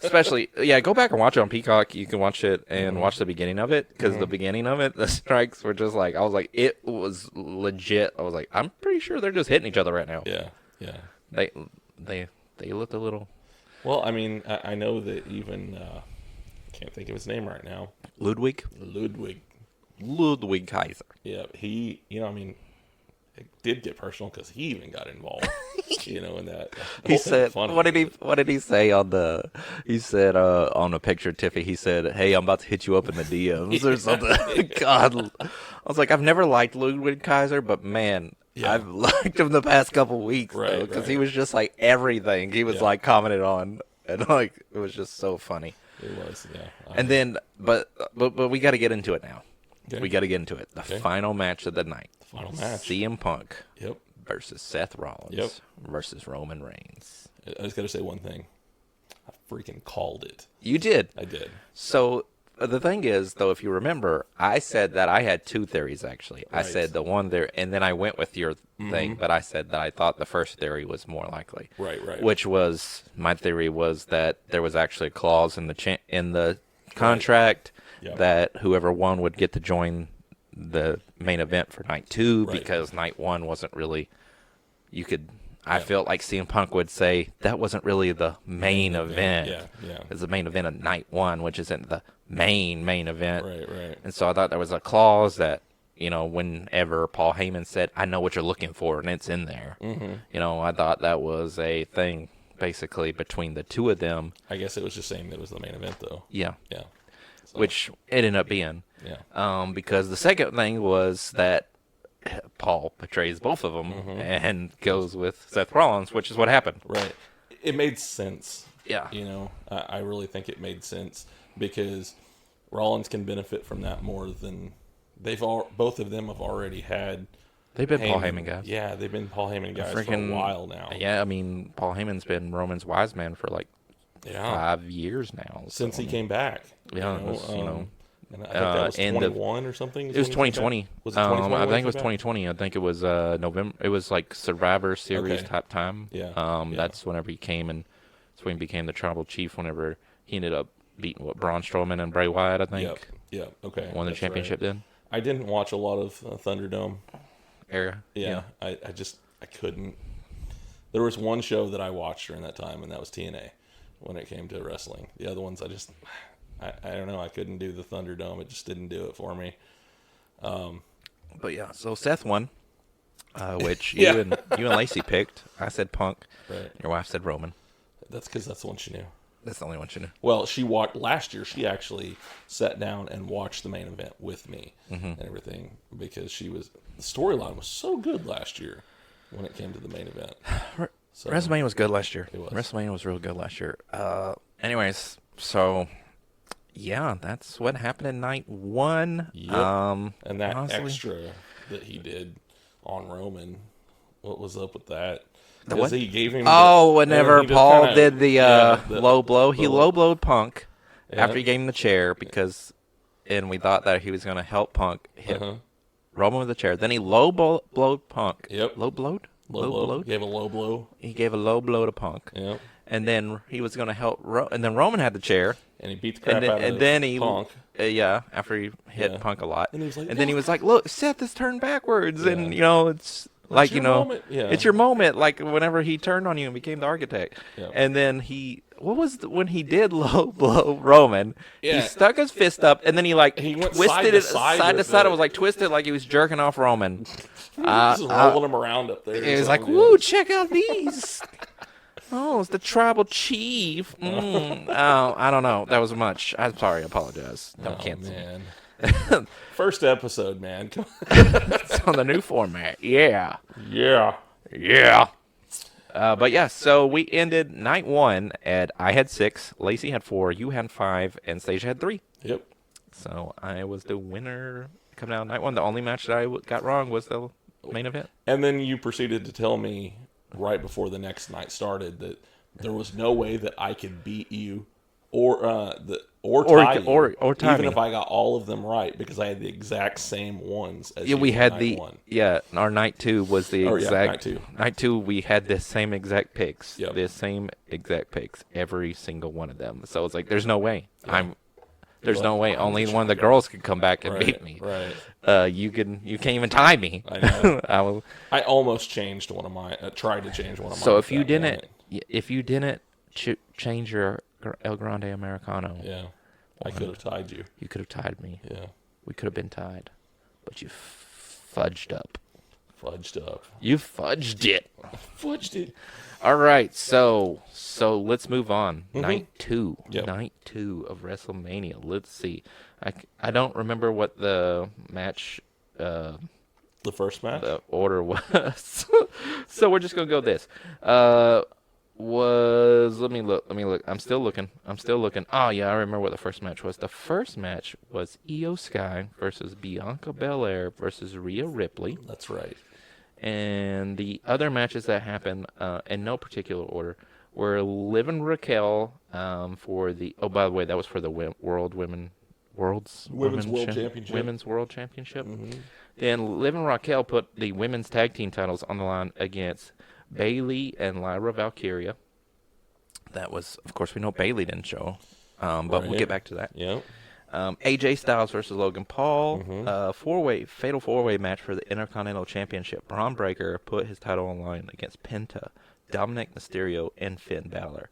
especially, go back and watch it on Peacock. You can watch it and watch the beginning of it because the beginning of it, the strikes were just like, I was like, it was legit. I was like, I'm pretty sure they're just hitting each other right now. Yeah, yeah. They looked a little. Well, I mean, I know that even can't think of his name right now. Ludwig Kaiser. Yeah, he. You know, I mean, it did get personal because he even got involved. You know, in that. He said, "What did he say on the?" He said on a picture of Tiffy. He said, "Hey, I'm about to hit you up in the DMs or something." God, I was like, I've never liked Ludwig Kaiser, but man, Yeah. I've liked him the past couple weeks, Right, because right. he was just like everything. He was Yeah. like commented on, and like it was just so funny. It was, yeah. And then, but we got to get into it now. Okay. We got to get into it. The Okay. final match of the night. The final match. CM Punk Yep. versus Seth Rollins Yep. versus Roman Reigns. I just got to say one thing. I freaking called it. You did. I did. So the thing is, though, if you remember, I said that I had two theories, actually. I Right. said the one there, and then I went with your thing, Mhm. but I said that I thought the first theory was more likely. Right, right. Which was, my theory was that there was actually a clause in the contract Yep. that whoever won would get to join the main event for night 2, Right. because night 1 wasn't really, I felt like CM Punk would say that wasn't really the main event. Yeah, yeah. It's the main event of night 1, which isn't the main event. Right, right. And so I thought there was a clause that, you know, whenever Paul Heyman said, I know what you're looking for, and it's in there. Mm-hmm. You know, I thought that was a thing basically between the two of them. I guess it was just saying that it was the main event, though. Yeah. Yeah. So, Which it ended up being. Yeah. Because the second thing was that Paul betrays both of them and goes with Seth Rollins, which is what happened. Right. It made sense. Yeah. You know, I really think it made sense because Rollins can benefit from that more than both of them have already had. They've been Paul Heyman guys. Yeah, they've been Paul Heyman guys for a while now. Yeah, I mean, Paul Heyman's been Roman's wise man for like 5 years now. Since he came back. Yeah, and I think that was 21 or something. It was 2020. Was it 2020? I think it was 2020. I think it was November. It was like Survivor Series Okay. type time. Yeah. That's whenever he came, and that's when he became the tribal chief. Whenever he ended up beating Braun Strowman and Bray Wyatt, I think. Yep. Okay. Won the That's championship right. then. I didn't watch a lot of Thunderdome Era. Yeah. I couldn't. There was one show that I watched during that time, and that was TNA when it came to wrestling. The other ones, I don't know. I couldn't do the Thunderdome. It just didn't do it for me. But yeah, so Seth won, which Yeah. you and Lacey picked. I said Punk. Right. Your wife said Roman. That's because that's the one she knew. That's the only one she knew. Well, she watched last year. She actually sat down and watched the main event with me and everything because the storyline was so good last year when it came to the main event. So, WrestleMania was good last year. It was. WrestleMania was real good last year. Anyways, yeah, that's what happened in night 1. Yep. And that honestly, extra that he did on Roman, what was up with that? The what? He gave him whenever he just Paul kinda- did the the low blow, he low blowed Punk Yeah. after he gave him the chair and we thought that he was going to help Punk hit Roman with the chair. Then he low blowed Punk. Yep. Low blowed? Low blow. Gave a low blow. He gave a low blow to Punk. Yep. And then he was going to help and then Roman had the chair. And he beat the crap out of and then he Punk. After he hit Yeah. Punk a lot. And he was like, then he was like, "Look, Seth is turned backwards." Yeah. And it's like, your moment. Yeah. it's your moment, like whenever he turned on you and became the architect. Yeah. And then when he did low blow Roman, Yeah. he stuck his fist up and then he went twisted side to it side side to with side. it. It was like twisted, like he was jerking off Roman. Just rolling him around up there. It was So, like, yeah. "Woo, check out these." Oh, it's the tribal chief. Oh, I don't know. That was much. I'm sorry. I apologize. Don't cancel. Man. First episode, man. It's on the new format. Yeah. But yeah, so we ended night 1 at I had 6, Lacey had 4, you had 5, and Stasha had 3. Yep. So I was the winner coming out of night 1. The only match that I got wrong was the main event. And then you proceeded to tell me right before the next night started that there was no way that I could beat you or tie you, even if I got all of them right, because I had the exact same ones as you. We had our night 2 was the exact night 2 we had the same exact picks. Yep. The same exact picks, every single one of them. So it's like there's no way. Yeah. There's no way. Only one of the girls could come back and beat me. Right. You can't even tie me. I know. I almost changed one of my. Tried to change one of mine. So if you didn't change your El Grande Americano, I could have tied you. You could have tied me. Yeah. We could have been tied, but you fudged up. You fudged it. Fudged it. All right, so let's move on. Mm-hmm. Night 2. Yep. Night 2 of WrestleMania. Let's see. I don't remember what the match. The first match. The order was. So we're just gonna go this. Let me look. I'm still looking. Oh yeah, I remember what the first match was. The first match was Io Sky versus Bianca Belair versus Rhea Ripley. That's right. And the other matches that happened, in no particular order, were Liv and Raquel for the. Oh, by the way, that was for the Women's World Championship. Mm-hmm. Then Liv and Raquel put the women's tag team titles on the line against Bayley and Lyra Valkyria. That was, of course, we know Bayley didn't show, but we'll get back to that. Yeah. AJ Styles versus Logan Paul. Mm-hmm. Fatal four-way match for the Intercontinental Championship. Braun Breaker put his title on the line against Penta, Dominic Mysterio, and Finn Balor.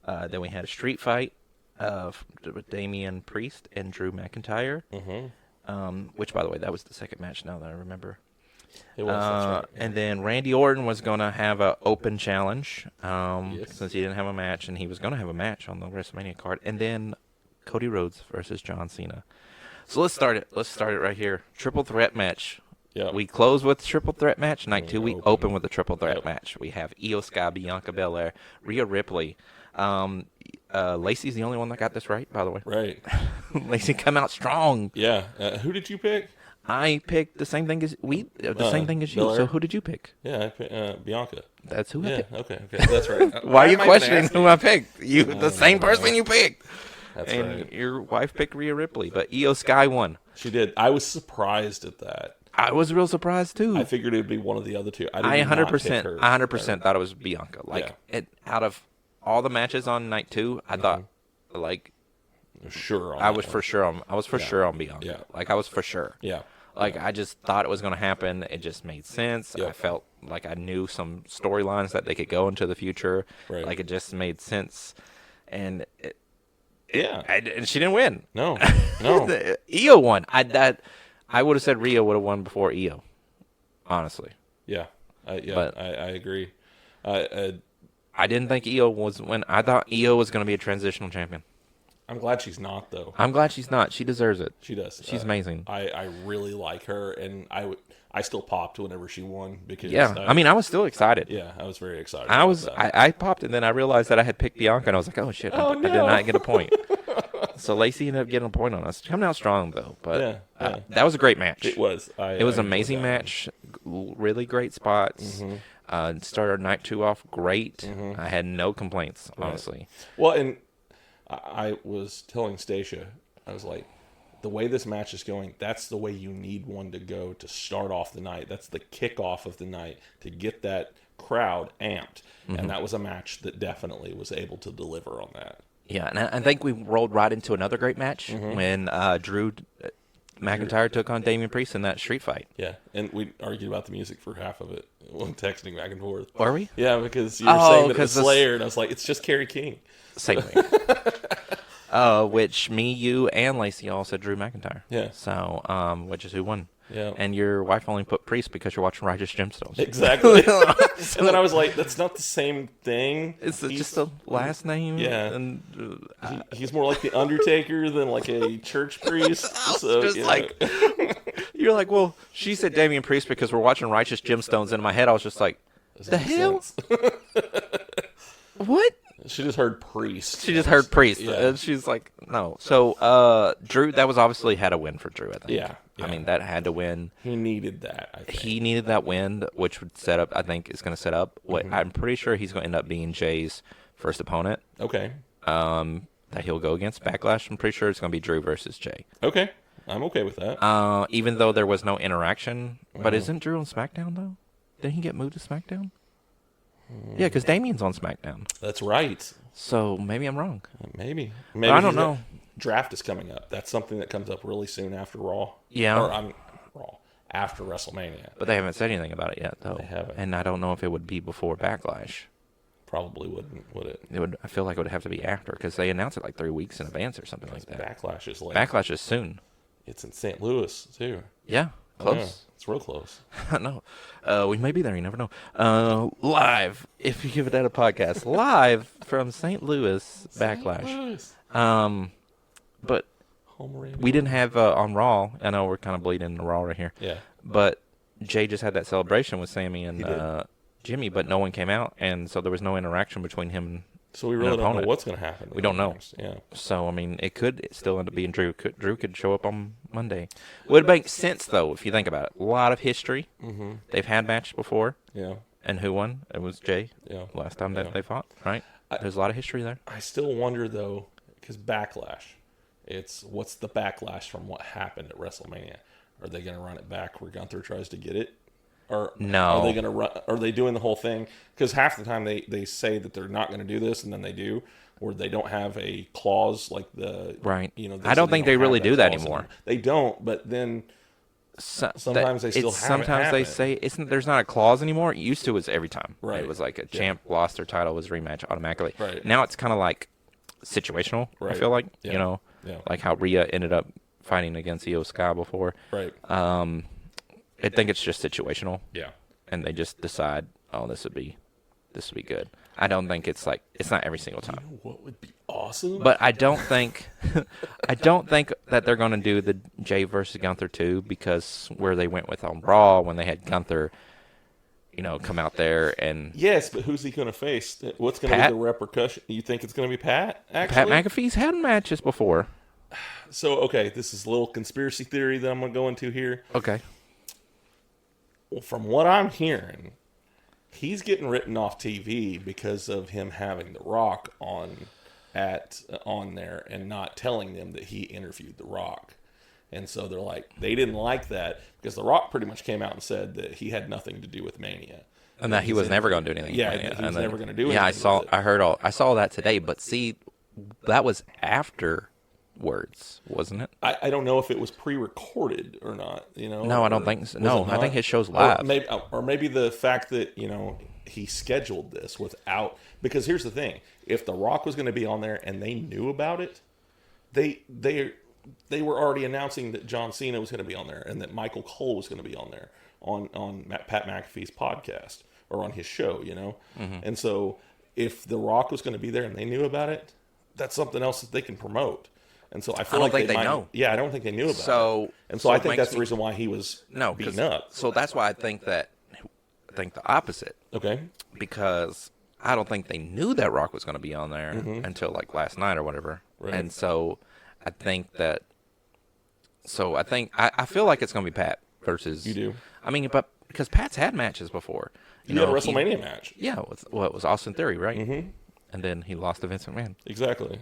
Then we had a street fight with Damian Priest and Drew McIntyre. Mm-hmm. Which, by the way, that was the second match now that I remember. It was, that's right. And then Randy Orton was going to have an open challenge since he didn't have a match, and he was going to have a match on the WrestleMania card. And then Cody Rhodes versus John Cena. So let's start it. Let's start it right here. Triple threat match. Yeah. We close with triple threat match. Night 2, we open with a triple threat match. We have Io Sky, Bianca Belair, Rhea Ripley. Lacey's the only one that got this right, by the way. Right. Lacey come out strong. Yeah. Who did you pick? I picked the same thing as same thing as you. Belair? So who did you pick? Yeah, I picked Bianca. That's who I picked. Okay, that's right. Why are you questioning who I picked? The same person you picked. That's and right. Your wife picked Rhea Ripley, but Io Sky won. She did. I was surprised at that. I was real surprised too. I figured it would be one of the other two. I 100% thought it was Bianca. Out of all the matches on night 2, I thought sure. I was for sure on Bianca. Yeah. I was for sure. Yeah. I just thought it was going to happen. It just made sense. Yep. I felt like I knew some storylines that they could go into the future. Right. It just made sense. And and she didn't win. No. Io won. I would have said Rhea would have won before Io, honestly. Yeah. I agree. I didn't think Io was when I thought Io was going to be a transitional champion. I'm glad she's not, though. I'm glad she's not. She deserves it. She does. She's amazing. I really like her, and I still popped whenever she won because I was still excited. Yeah, I was very excited. I popped, and then I realized that I had picked Bianca, and I was like, oh shit, I did not get a point. So Lacey ended up getting a point on us. Coming out strong though, but that was a great match. It was. It was an amazing match. Really great spots. Mm-hmm. Started night 2 off great. Mm-hmm. I had no complaints, honestly. Well, and I was telling Stasha, I was like, the way this match is going, that's the way you need one to go to start off the night. That's the kickoff of the night to get that crowd amped. Mm-hmm. And that was a match that definitely was able to deliver on that. Yeah, and I think we rolled right into another great match when Drew McIntyre took on Damian Priest in that street fight. Yeah, and we argued about the music for half of it, texting back and forth. Were we? Yeah, because you were saying that it was Slayer, and I was like, it's just Kerry King. Same thing. Which me, you, and Lacey all said Drew McIntyre. Yeah. So, which is who won. Yeah. And your wife only put priest because you're watching Righteous Gemstones. Exactly. And then I was like, that's not the same thing. It's just a last name. Yeah. And he's more like the Undertaker than like a church priest. So, just you know. like, you're like, well, she said Damian Priest because we're watching Righteous Gemstones. And in my head, I was just like, the hell? What? She just heard priest. She just heard priest. Yeah. And she's like, no. So, Drew, that was obviously had to win for Drew, I think. Yeah. I mean, that had to win. He needed that, I think. He needed that win, which would set up, I think, is going to set up what I'm pretty sure he's going to end up being Jay's first opponent. Okay. That he'll go against Backlash. I'm pretty sure it's going to be Drew versus Jay. Okay. I'm okay with that. Even though there was no interaction. But isn't Drew on SmackDown, though? Didn't he get moved to SmackDown? Yeah, because Damien's on SmackDown. That's right. So maybe I'm wrong. Maybe I don't know. Draft is coming up. That's something that comes up really soon after Raw. Yeah. Or Raw. After WrestleMania. But they haven't said anything about it yet, though. They haven't. And I don't know if it would be before Backlash. Probably wouldn't, would it? It would. I feel like it would have to be after because they announced it like 3 weeks in advance or something like that. Backlash is late. Backlash is soon. It's in St. Louis, too. Yeah, close. Yeah, it's real close. I know. We may be there. You never know. Live, if you give it at a podcast, live from St. Louis Backlash. But we didn't have on Raw. I know we're kind of bleeding into Raw right here. Yeah. But Jay just had that celebration with Sammy and Jimmy, but no one came out, and so there was no interaction between him and So we really don't know what's going to happen. We don't know. Yeah. So, I mean, it could still end up being Drew. Drew could show up on Monday. Would make sense, though, if you think about it. A lot of history. Mm-hmm. They've had matches before. Yeah. And who won? It was Jay. Yeah. Last time that they fought, right? There's a lot of history there. I still wonder, though, because Backlash, what's the backlash from what happened at WrestleMania? Are they going to run it back where Gunther tries to get it? Or no. Are they going to run? Are they doing the whole thing? Because half the time they say that they're not going to do this, and then they do, or they don't have a clause like the right. I don't think they really do that anymore. They don't, but then sometimes they still have sometimes they say there's not a clause anymore. It used to was every time. Right. It was like a champ lost their title was rematch automatically. Right. Now it's kind of like situational. Right. I feel like Yeah. like how Rhea ended up fighting against Io Sky before. Right. I think it's just situational. Yeah. And they just decide, oh, this would be good. I don't think it's like it's not every single time. You know what would be awesome? But I don't think that they're going to do the Jay versus Gunther 2 because where they went with on Raw when they had Gunther, come out there and yes, but who's he going to face? What's going to be the repercussion? You think it's going to be Pat? Actually, Pat McAfee's had matches before. So okay, this is a little conspiracy theory that I'm going to go into here. Okay. Well, from what I'm hearing, he's getting written off TV because of him having The Rock on there and not telling them that he interviewed The Rock. And so they're like, they didn't like that because The Rock pretty much came out and said that he had nothing to do with Mania. And that he was never going to do anything. Yeah, he was never going to do anything. Yeah, I saw that today, but see, that was afterwards, wasn't it? I don't know if it was pre-recorded or not. No, I don't think so. No, I think his show's live. Or maybe the fact that he scheduled this without, because here's the thing: if The Rock was going to be on there and they knew about it, they were already announcing that John Cena was going to be on there and that Michael Cole was going to be on there on Pat McAfee's podcast or on his show. Mm-hmm. And so if The Rock was going to be there and they knew about it, that's something else that they can promote. And so I feel like they know. Yeah, I don't think they knew about it. And so I think that's the reason why he was beaten up. So that's why I think the opposite. Okay. Because I don't think they knew that Rock was going to be on there until like last night or whatever. Right. And so I think that. So I think I feel like it's going to be Pat versus. You do. I mean, but because Pat's had matches before. He had a WrestleMania match. Yeah, it was Austin Theory, right? Mm-hmm. And then he lost to Vince McMahon. Exactly.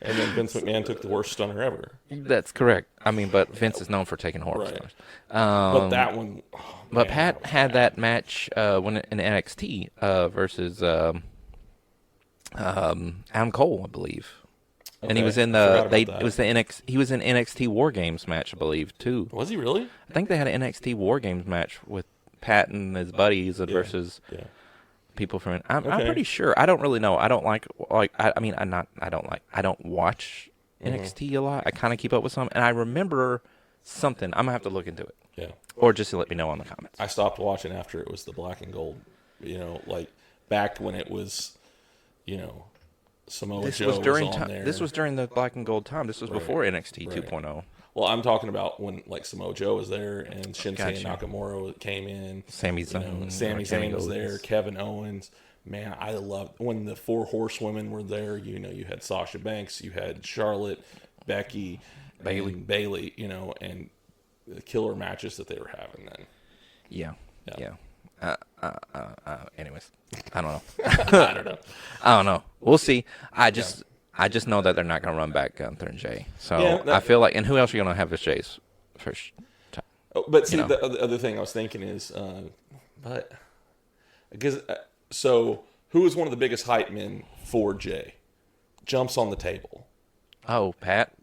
And then Vince McMahon took the worst stunner ever. That's correct. I mean, but Vince is known for taking horrible stunners. But that one... but Pat had that match when in NXT versus Adam Cole, I believe. Okay. And he was in he was in NXT War Games match, I believe, too. Was he really? I think they had an NXT War Games match with Pat and his buddies versus... Yeah. People from it. I'm pretty sure. I don't really know. I don't I don't watch NXT a lot. I kind of keep up with some, and I remember Something. I'm gonna have to look into it. Yeah. Or just let me know in the comments. I stopped watching after it was the black and gold. Like back when it was, Samoa Joe was on there. This was during the black and gold time. This was before NXT right. 2.0. Well, I'm talking about when like Samoa Joe was there and Shinsuke Nakamura came in. Sami Zayn. Sami Zayn was there. Kevin Owens. Man, I loved when the 4 horsewomen were there. You had Sasha Banks, you had Charlotte, Becky, Bailey, and the killer matches that they were having then. Yeah. Anyways, I don't know. I don't know. We'll see. I just know that they're not going to run back Gunther and Jay. So I feel like, and who else are you going to have as Jay's first time? Oh, but see, the other thing I was thinking is, so who is one of the biggest hype men for Jay? Jumps on the table. Oh, Pat.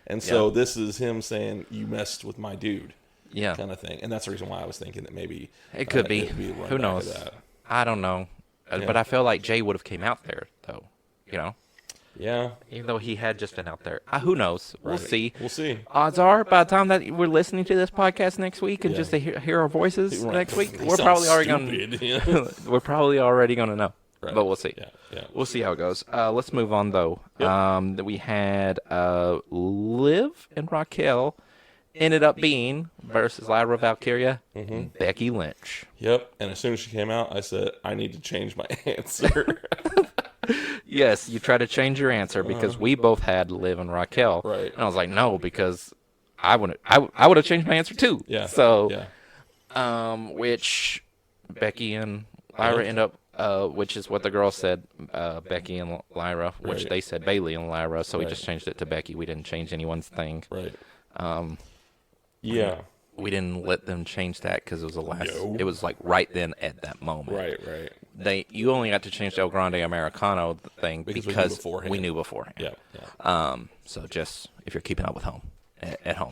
And so this is him saying, you messed with my dude. Yeah. Kind of thing. And that's the reason why I was thinking that maybe it could be. Who knows? I don't know. Yeah. But I feel like Jay would have came out there, though. Yeah. Even though he had just been out there. Who knows? We'll see. We'll see. Odds are, by the time that we're listening to this podcast next week and just to hear our voices next week, we're probably already going to know. Right. But we'll see. Yeah. We'll see how it goes. Let's move on, though. Yep. We had Liv and Raquel ended up being versus Lyra Valkyria and Becky Lynch. Yep. And as soon as she came out, I said, I need to change my answer. Yes, you tried to change your answer because we both had Liv and Raquel. Right. And I was like, no, because I would have changed my answer too. Yeah. So, which Becky and Lyra end up, which is what the girl said, Becky and Lyra, which they said Bailey and Lyra. So we just changed it to Becky. We didn't change anyone's thing. Right. We didn't let them change that because it was it was like right then at that moment. Right. You only got to change the El Grande Americano thing because we knew beforehand. Yeah. So just if you're keeping up with at home.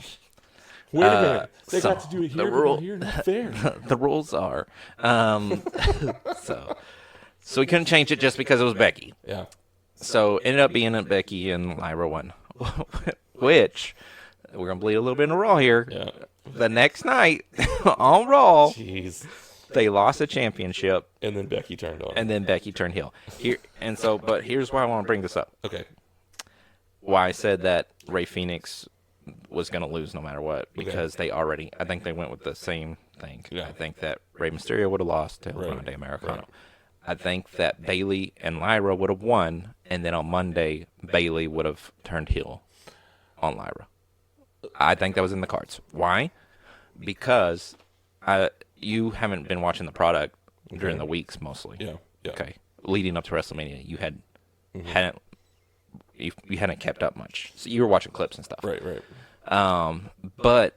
Wait a minute. They got to do it here. Not fair. The rules are. So we couldn't change it just because it was Becky. Yeah. So ended up being Becky and Lyra won, which we're gonna bleed a little bit in Raw here. Yeah. The next night on Raw, they lost a championship, and then Becky turned on. And then Becky turned heel. But here's why I want to bring this up. Okay. Why I said that Rey Fenix was going to lose no matter what, because I think they went with the same thing. Yeah. I think that Rey Mysterio would have lost to El Grande Americano. Right. I think that Bailey and Lyra would have won, and then on Monday, Bailey would have turned heel on Lyra. I think that was in the cards. Why? Because you haven't been watching the product during the weeks mostly. Yeah. Okay. Leading up to WrestleMania, you hadn't kept up much. So you were watching clips and stuff. Right. But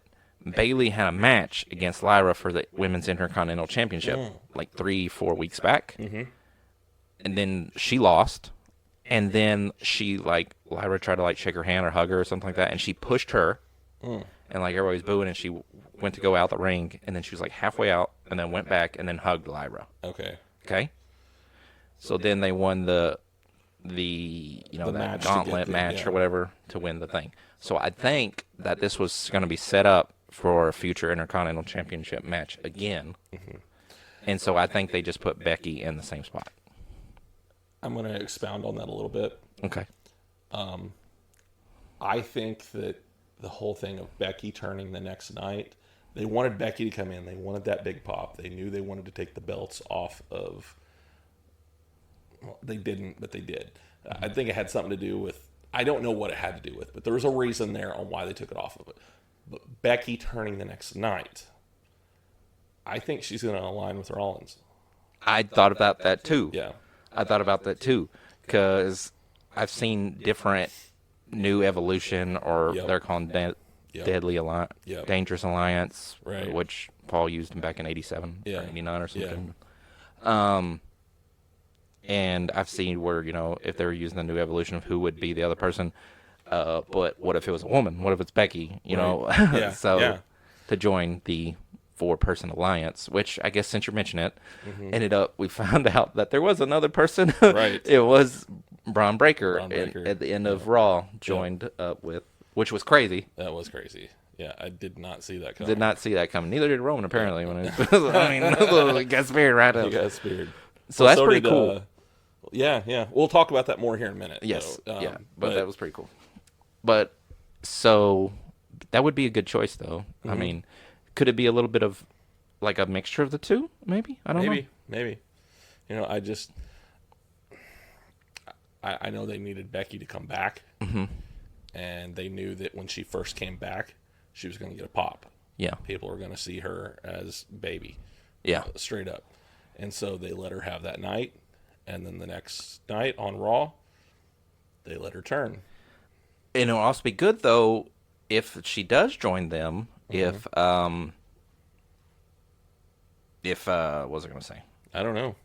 Bailey had a match against Lyra for the Women's Intercontinental Championship like 3-4 weeks back. And then she lost. And then Lyra tried to shake her hand or hug her or something like that. And she pushed her. And everybody was booing, and she went to go out the ring, and then she was halfway out, and then went back, and then hugged Lyra. Okay. So then they won the that gauntlet match or whatever to win the thing. So I think that this was going to be set up for a future Intercontinental Championship match again. And so I think they just put Becky in the same spot. I'm going to expound on that a little bit. Okay. I think that the whole thing of Becky turning the next night, they wanted Becky to come in. They wanted that big pop. They knew they wanted to take the belts off of... Well, they didn't, but they did. I think it had something to do with... I don't know what it had to do with, but there was a reason there on why they took it off of it. But Becky turning the next night, I think she's going to align with Rollins. I thought about that too. Yeah. I thought about that too, because I've seen different new evolution, or they're called Deadly Alliance, Dangerous Alliance, which Paul used back in 87 or 89 or something. And I've seen where, if they were using the new evolution of who would be the other person, but what if it was a woman? What if it's Becky? To join the 4-person alliance, which I guess since you mentioned it, we found out that there was another person. It was Braun Breaker, at the end of Raw joined up with, which was crazy. That was crazy. Yeah, I did not see that coming. Did not see that coming. Neither did Roman, apparently. When he got speared right up. He got speared. So that's pretty cool. Yeah. We'll talk about that more here in a minute. Yes, though. but that was pretty cool. But, so, that would be a good choice, though. I mean, could it be a little bit of, like, a mixture of the two, maybe? I don't know. Maybe. You know, I know they needed Becky to come back. Mm-hmm. And they knew that when she first came back, she was going to get a pop. Yeah. People were going to see her as baby. Yeah. Straight up. And so they let her have that night. And then the next night on Raw, they let her turn. And it'll also be good, though, if she does join them, if what was I going to say? I don't know.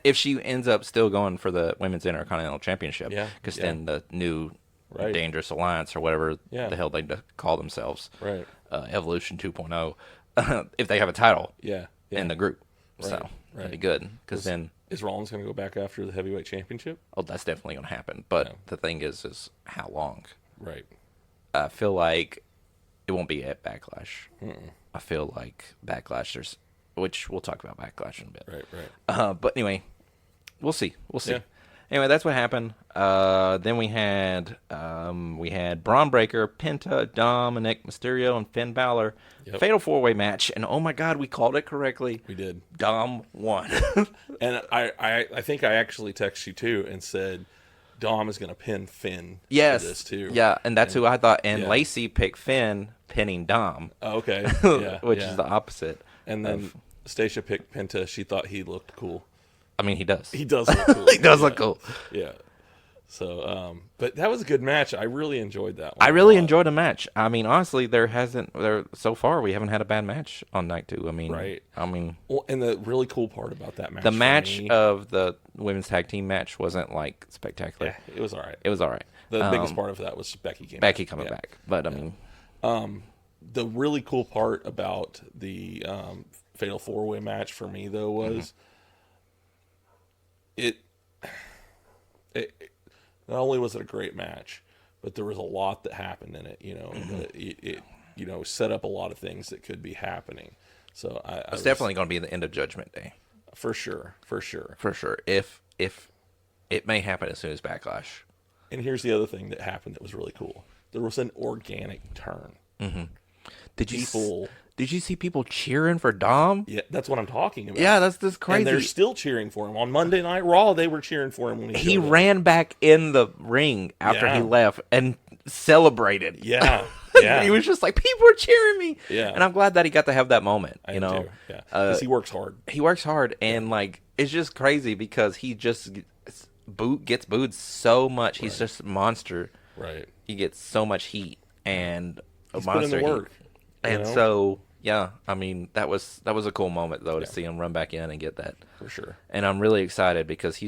If she ends up still going for the Women's Intercontinental Championship. Yeah. Because then the new Dangerous Alliance or whatever the hell they call themselves. Right. Evolution 2.0. If they have a title in the group. Right. So that'd be good. Because then... Is Rollins going to go back after the heavyweight championship? Oh, that's definitely going to happen. But the thing is how long? Right. I feel like it won't be at Backlash. I feel like Backlash, which we'll talk about Backlash in a bit. Right. But anyway, we'll see. Yeah. Anyway, that's what happened. Then we had Braun Breaker, Penta, Dominic Mysterio, and Finn Balor. Yep. Fatal 4-way match. And oh my God, we called it correctly. We did. Dom won. And I think I actually texted you too and said Dom is going to pin Finn for this too. Yeah, and that's who I thought. And Lacey picked Finn pinning Dom. Oh, okay. Yeah. Which is the opposite. And then Stasha picked Penta. She thought he looked cool. I mean, he does. He does look cool. He does look cool. Yeah. So, but that was a good match. I really enjoyed that one. I really enjoyed the match. I mean, honestly, so far we haven't had a bad match on night 2. I mean, right. I mean, well, and the really cool part about that match, the match of the women's tag team match wasn't like spectacular. Yeah, it was all right. It was all right. The biggest part of that was Becky coming back. But I mean, the really cool part about the Fatal 4-way match for me though was it not only was it a great match, but there was a lot that happened in it. You know, it set up a lot of things that could be happening. So it's definitely going to be the end of Judgment Day, for sure. If it may happen as soon as Backlash. And here's the other thing that happened that was really cool. There was an organic turn. Mm-hmm. Did you see people cheering for Dom? Yeah, that's what I'm talking about. Yeah, that's crazy. And they're still cheering for him. On Monday Night Raw, they were cheering for him when he ran back in the ring after he left and celebrated. Yeah. He was just like, people are cheering me. Yeah. And I'm glad that he got to have that moment. I know. Yeah. Because he works hard. He works hard, and like it's just crazy because he just gets booed so much. He's just a monster. Right. He gets so much heat and He's monster put in the work. And so, yeah, I mean, that was a cool moment, though, to see him run back in and get that. For sure. And I'm really excited because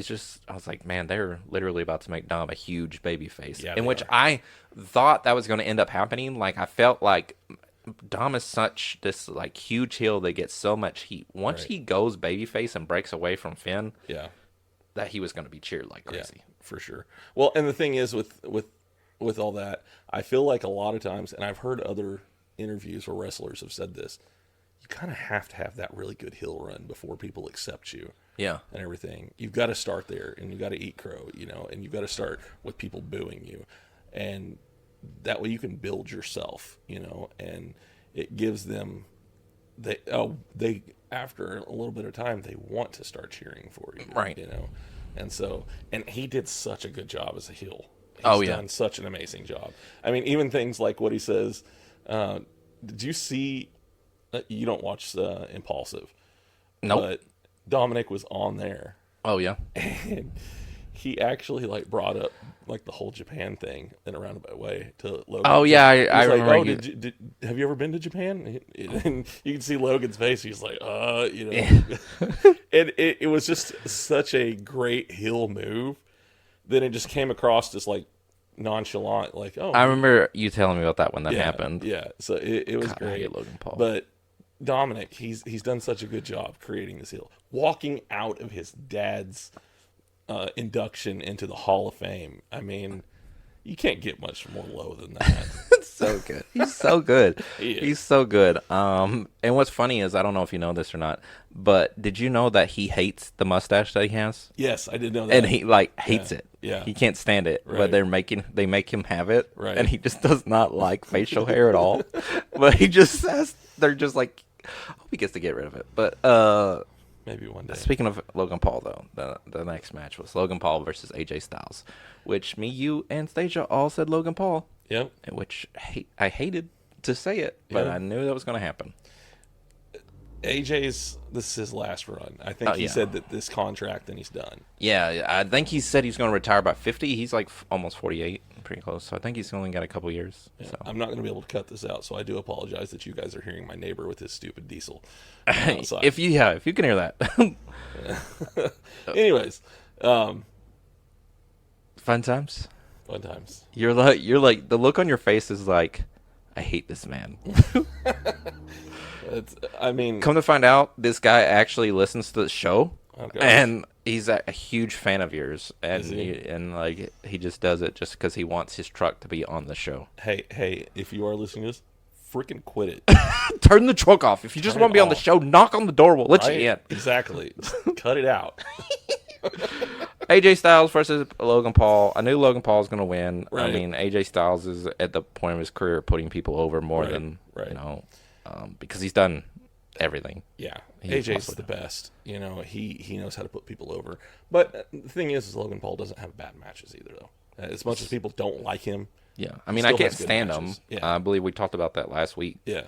I was like, man, they're literally about to make Dom a huge baby face. Yeah, in which I thought that was going to end up happening. Like, I felt like Dom is such this, like, huge heel that gets so much heat. Once he goes babyface and breaks away from Finn, that he was going to be cheered like crazy. Yeah, for sure. Well, and the thing is with all that, I feel like a lot of times, and I've heard other interviews where wrestlers have said this, you kind of have to have that really good heel run before people accept you. Yeah. And everything. You've got to start there, and you've got to eat crow, and you've got to start with people booing you. And that way you can build yourself, and it gives them, they after a little bit of time, they want to start cheering for you. Right. And so, and he did such a good job as a heel. He's done such an amazing job. I mean, even things like what he says, did you see, you don't watch Impulsive. Nope. But Dominic was on there. Oh, yeah. And he actually brought up the whole Japan thing in a roundabout way to Logan. Oh, yeah, I remember. Have you ever been to Japan? And you can see Logan's face. He's like, And it was just such a great heel move. Then it just came across as nonchalant, I remember you telling me about that when that happened. Yeah, so it was great. I hate Logan Paul. But Dominic, he's done such a good job creating this heel. Walking out of his dad's induction into the Hall of Fame. I mean, you can't get much more low than that. so good. He's so good. He is. He's so good. And what's funny is, I don't know if you know this or not, but did you know that he hates the mustache that he has? Yes, I did know that. And he hates it. Yeah. He can't stand it. Right. But they make him have it. Right. And he just does not like facial hair at all. But he just says, they're just like, I hope he gets to get rid of it. But maybe one day. speaking of Logan Paul, though, the next match was Logan Paul versus AJ Styles, which me, you, and Stasia all said Logan Paul. Yep. Which I hated to say it, but Yeah. I knew that was going to happen. This is his last run. I think he yeah. said that this contract, and he's done. Yeah, I think he said he's going to retire by 50. He's like almost 48, pretty close. So I think he's only got a couple years. Yeah. So. I'm not going to be able to cut this out, so I do apologize that you guys are hearing my neighbor with his stupid diesel. If you can hear that. Anyways, Fun times. fun times. You're like the look on your face is like, I hate this man. Come to find out, this guy actually listens to the show, and he's a huge fan of yours, and he just does it just because he wants his truck to be on the show. Hey, if you are listening to this, freaking quit it. Turn the truck off. If you just want to be on the show, knock on the door. We'll let you in. Exactly. Just cut it out. AJ Styles versus Logan Paul. I knew Logan Paul was going to win. Right. I mean, AJ Styles is at the point of his career putting people over more than because he's done everything. Yeah, AJ's the best. You know, he knows how to put people over. But the thing is Logan Paul doesn't have bad matches either, though. As much as people don't like him. Yeah, I mean, I can't stand him. Yeah. I believe we talked about that last week. Yeah.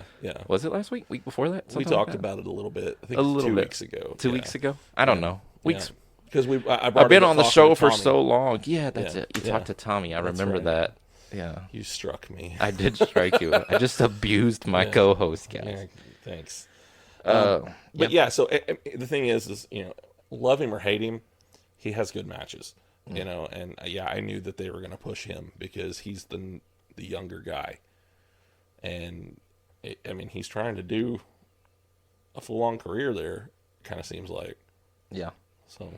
Was it last week? Week before that? We talked about it a little bit. I think a little 2 bit. weeks ago. 2 weeks ago? I don't know. Weeks. Because I've been on the show for so long. Yeah, that's it. You talked to Tommy. I remember that. Yeah. You struck me. I did strike you. I just abused my co-host, guys. Yeah, thanks. But yeah, so the thing is, you know, love him or hate him, he has good matches. You know, and I knew that they were going to push him because he's the younger guy, and I mean, he's trying to do a full-on career there. Kind of seems like. Yeah. So.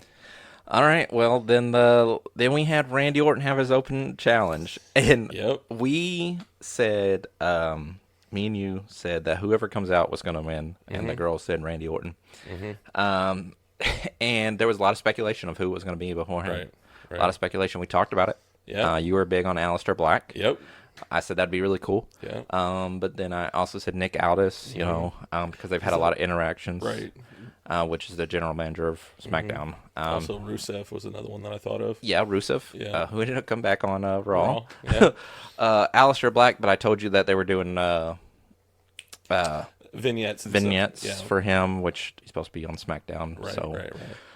All right. Well, then we had Randy Orton have his open challenge, and we said, me and you said that whoever comes out was going to win, and the girls said Randy Orton. And there was a lot of speculation of who was going to be beforehand. Right. A lot of speculation. We talked about it. Yeah. You were big on Aleister Black. Yep. I said that'd be really cool. Yeah. But then I also said Nick Aldis, you know, because they've had a lot of interactions. Right. Which is the general manager of SmackDown. Also, Rusev was another one that I thought of. Yeah, Rusev, who ended up coming back on Raw. Yeah. Aleister Black, but I told you that they were doing vignettes for him, which he's supposed to be on SmackDown. Right.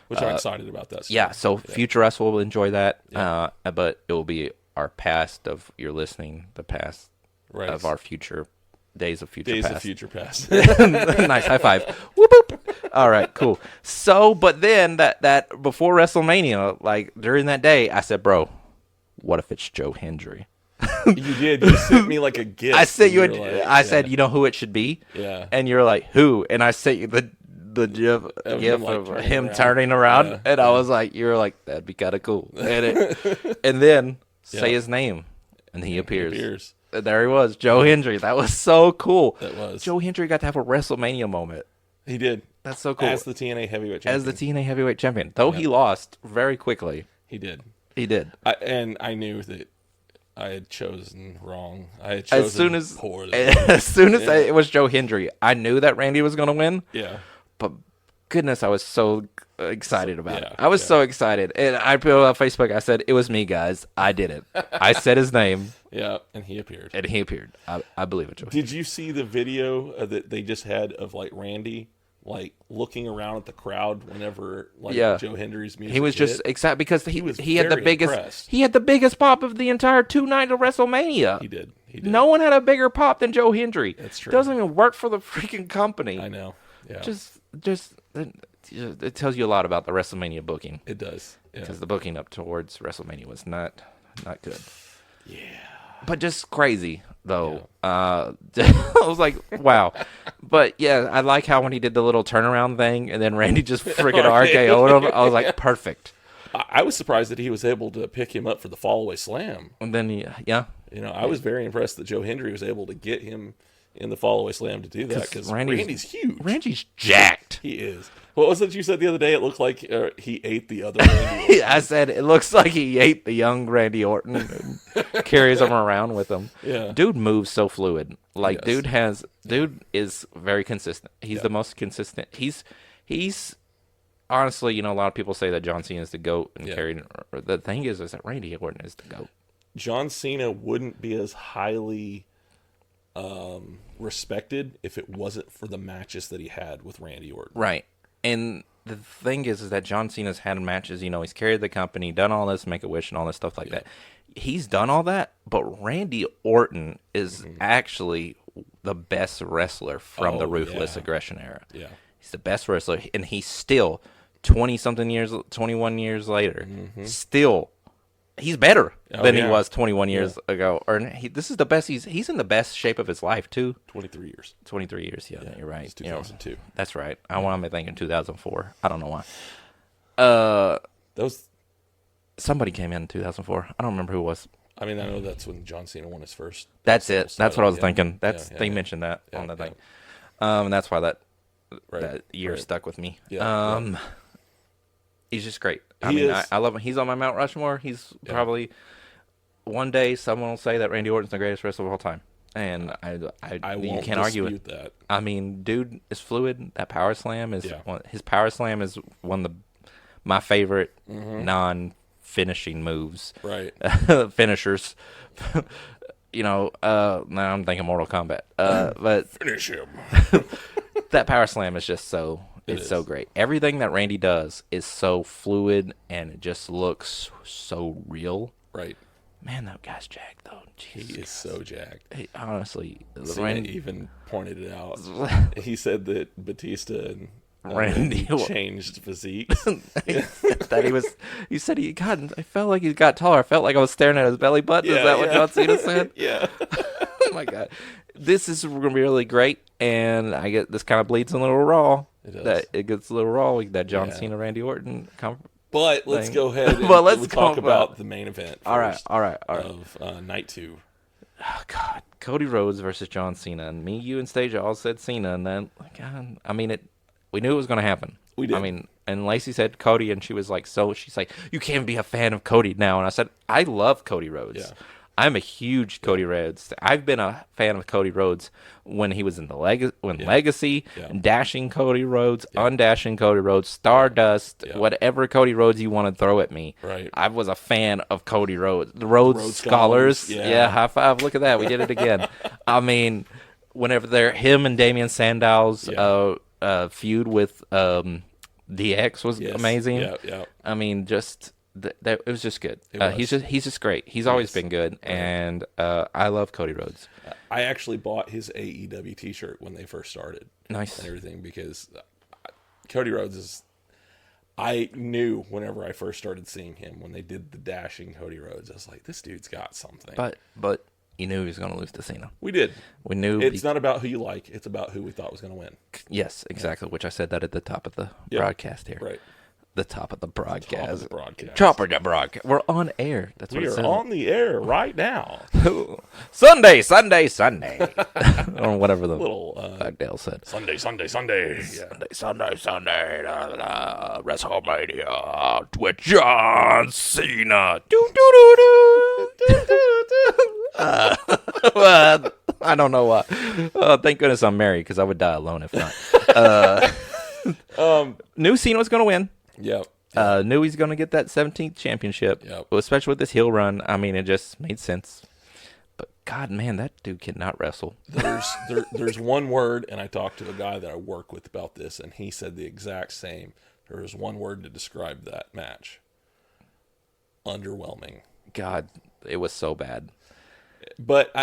Which I'm excited about that. Yeah, so Future Us will enjoy that, but it will be our past of your listening, the past of our future. Days of Future Past. Nice, high five. Whoop, whoop. All right, cool. So, but then that before WrestleMania, like during that day, I said, bro, what if it's Joe Hendry? You did. You sent me like a gift. I said I said, you know who it should be? Yeah. And you're like, who? And I sent you the gif of him turning around, and I was like, you're like, that'd be kind of cool. And then say his name, and he appears. There he was, Joe Hendry. That was so cool. That was. Joe Hendry got to have a WrestleMania moment. He did. That's so cool. As the TNA Heavyweight Champion. Though he lost very quickly. He did. And I knew that I had chosen wrong. I had chosen poorly. As soon as it was Joe Hendry, I knew that Randy was going to win. Yeah. But goodness, I was so excited about it. I was so excited. And I put on Facebook, I said, it was me, guys. I did it. I said his name. Yeah, and he appeared. I believe it, Joe. Did you see the video that they just had of like Randy like looking around at the crowd whenever Joe Hendry's music he was just excited because he had the biggest impressed. He had the biggest pop of the entire 2 nights of WrestleMania. He did. No one had a bigger pop than Joe Hendry. That's true. Doesn't even work for the freaking company. I know. Yeah. Just it tells you a lot about the WrestleMania booking. It does. Because the booking up towards WrestleMania was not good. Yeah. But just crazy though. I was like, wow. But yeah, I like how when he did the little turnaround thing and then Randy just freaking RKO'd him. I was like, perfect. I was surprised that he was able to pick him up for the fallaway slam. And then You know, I was very impressed that Joe Hendry was able to get him in the Fallaway Slam to do that because Randy's huge. Randy's jacked. He is. What was it you said the other day? It looked like he ate the other Randy Orton. I said it looks like he ate the young Randy Orton and carries him around with him. Yeah. Dude moves so fluid. Like, dude is very consistent. He's the most consistent. He's honestly, you know, a lot of people say that John Cena is the GOAT and carried. The thing is that Randy Orton is the GOAT. John Cena wouldn't be as highly respected if it wasn't for the matches that he had with Randy Orton. Right. And the thing is that John Cena's had matches, you know, he's carried the company, done all this, Make-A-Wish and all this stuff like that. He's done all that, but Randy Orton is actually the best wrestler from the Ruthless Aggression era. Yeah. He's the best wrestler, and he's still 21 years later, still he's better than he was 21 years ago. Or this is the best. He's in the best shape of his life too. 23 years. 23 years. Yeah, you're right. It's 2002. You know, that's right. I want to thinking 2004. I don't know why. Somebody came in 2004. I don't remember who it was. I mean, I know that's when John Cena won his first. That's it. That's what I was thinking. They mentioned that on the thing. And that's why that year stuck with me. Yeah. He's just great. I love him. He's on my Mount Rushmore. He's probably one day someone will say that Randy Orton's the greatest wrestler of all time, and I you can't argue it. That. I mean, dude is fluid. That power slam is his power slam is one of my favorite non-finishing moves. Right. Finishers. You know, now I'm thinking Mortal Kombat. But finish him. That power slam is just so. It's so great. Everything that Randy does is so fluid, and it just looks so real. Right. Man, that guy's jacked, though. Jesus. He is so jacked. Honestly. Randy even pointed it out. He said that Batista and Randy changed physiques. He said I felt like he got taller. I felt like I was staring at his belly button. Is that what John Cena said? Yeah. Oh, my God. This is going to be really great, and this kind of bleeds a little Raw. It does. It gets a little raw with that John Cena, Randy Orton. But let's go ahead and let's talk about the main event. All right. Of night 2. Oh, God. Cody Rhodes versus John Cena. And me, you, and Stasia all said Cena. And then, God, I mean, we knew it was going to happen. We did. I mean, and Lacey said Cody, and she was like, she's like, you can't be a fan of Cody now. And I said, I love Cody Rhodes. Yeah. I'm a huge Cody Rhodes. I've been a fan of Cody Rhodes when he was in the Legacy, Dashing Cody Rhodes, Undashing Cody Rhodes, Stardust, whatever Cody Rhodes you want to throw at me. Right. I was a fan of Cody Rhodes. The Rhodes Scholars. Yeah, high five. Look at that. We did it again. I mean, whenever him and Damian Sandow's feud with DX was amazing. Yeah. I mean, just... it was just good. He's just great. He's always been good, and I love Cody Rhodes. I actually bought his AEW T-shirt when they first started. Nice. And everything, because Cody Rhodes is... I knew whenever I first started seeing him, when they did the Dashing Cody Rhodes, I was like, this dude's got something. But you knew he was going to lose to Cena. We did. We knew. It's not about who you like. It's about who we thought was going to win. Yes, exactly, which I said that at the top of the broadcast here. Right. The top of the broadcast. Top of the broadcast. We're on air. That's what we it says. are on the air right now. Sunday. Or whatever the little Dale said. Sunday. WrestleMania with John Cena. I don't know why. Thank goodness I'm married, because I would die alone if not. Knew Cena was going to win. Yep. Knew he's going to get that 17th championship. Yep. Especially with this heel run. I mean, it just made sense. But God, man, that dude cannot wrestle. There's one word, and I talked to a guy that I work with about this, and he said the exact same. There is one word to describe that match. Underwhelming. God, it was so bad. But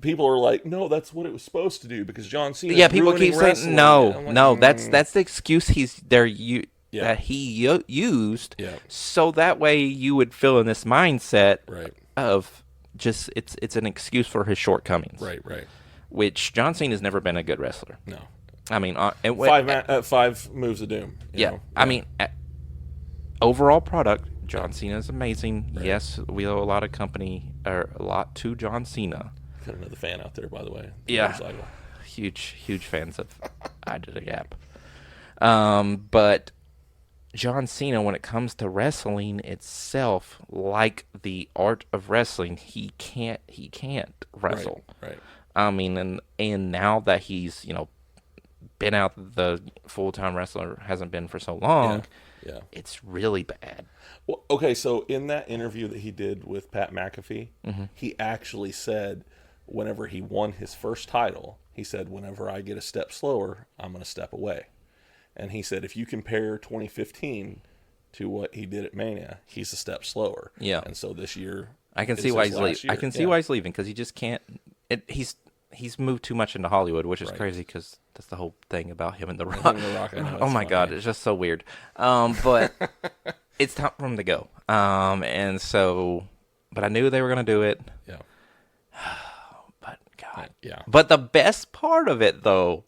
people are like, no, that's what it was supposed to do, because John Cena. Yeah, people keep saying no. That's the excuse that he used. Yeah. So that way you would fill in this mindset right. of just it's an excuse for his shortcomings. Right. Which John Cena's never been a good wrestler. No. I mean, 5 moves of doom. You know? I mean, overall product, John Cena is amazing. Right. Yes, we owe a lot to John Cena. Got another fan out there, by the way. Huge fans of I Did a Gap. But John Cena, when it comes to wrestling itself, like the art of wrestling, he can't wrestle. Right. I mean, and now that he's, been out, the full-time wrestler hasn't been for so long, it's really bad. Well, okay, so in that interview that he did with Pat McAfee, he actually said whenever he won his first title, he said, whenever I get a step slower, I'm going to step away. And he said, if you compare 2015 to what he did at Mania, he's a step slower. Yeah. And so this year, I can see why he's leaving. I can see why he's leaving, because he just can't. He's moved too much into Hollywood, which is crazy, because that's the whole thing about him and The Rock. Oh my God, it's just so weird. But it's time for him to go. And so, but I knew they were going to do it. Yeah. But God. Yeah. But the best part of it, though,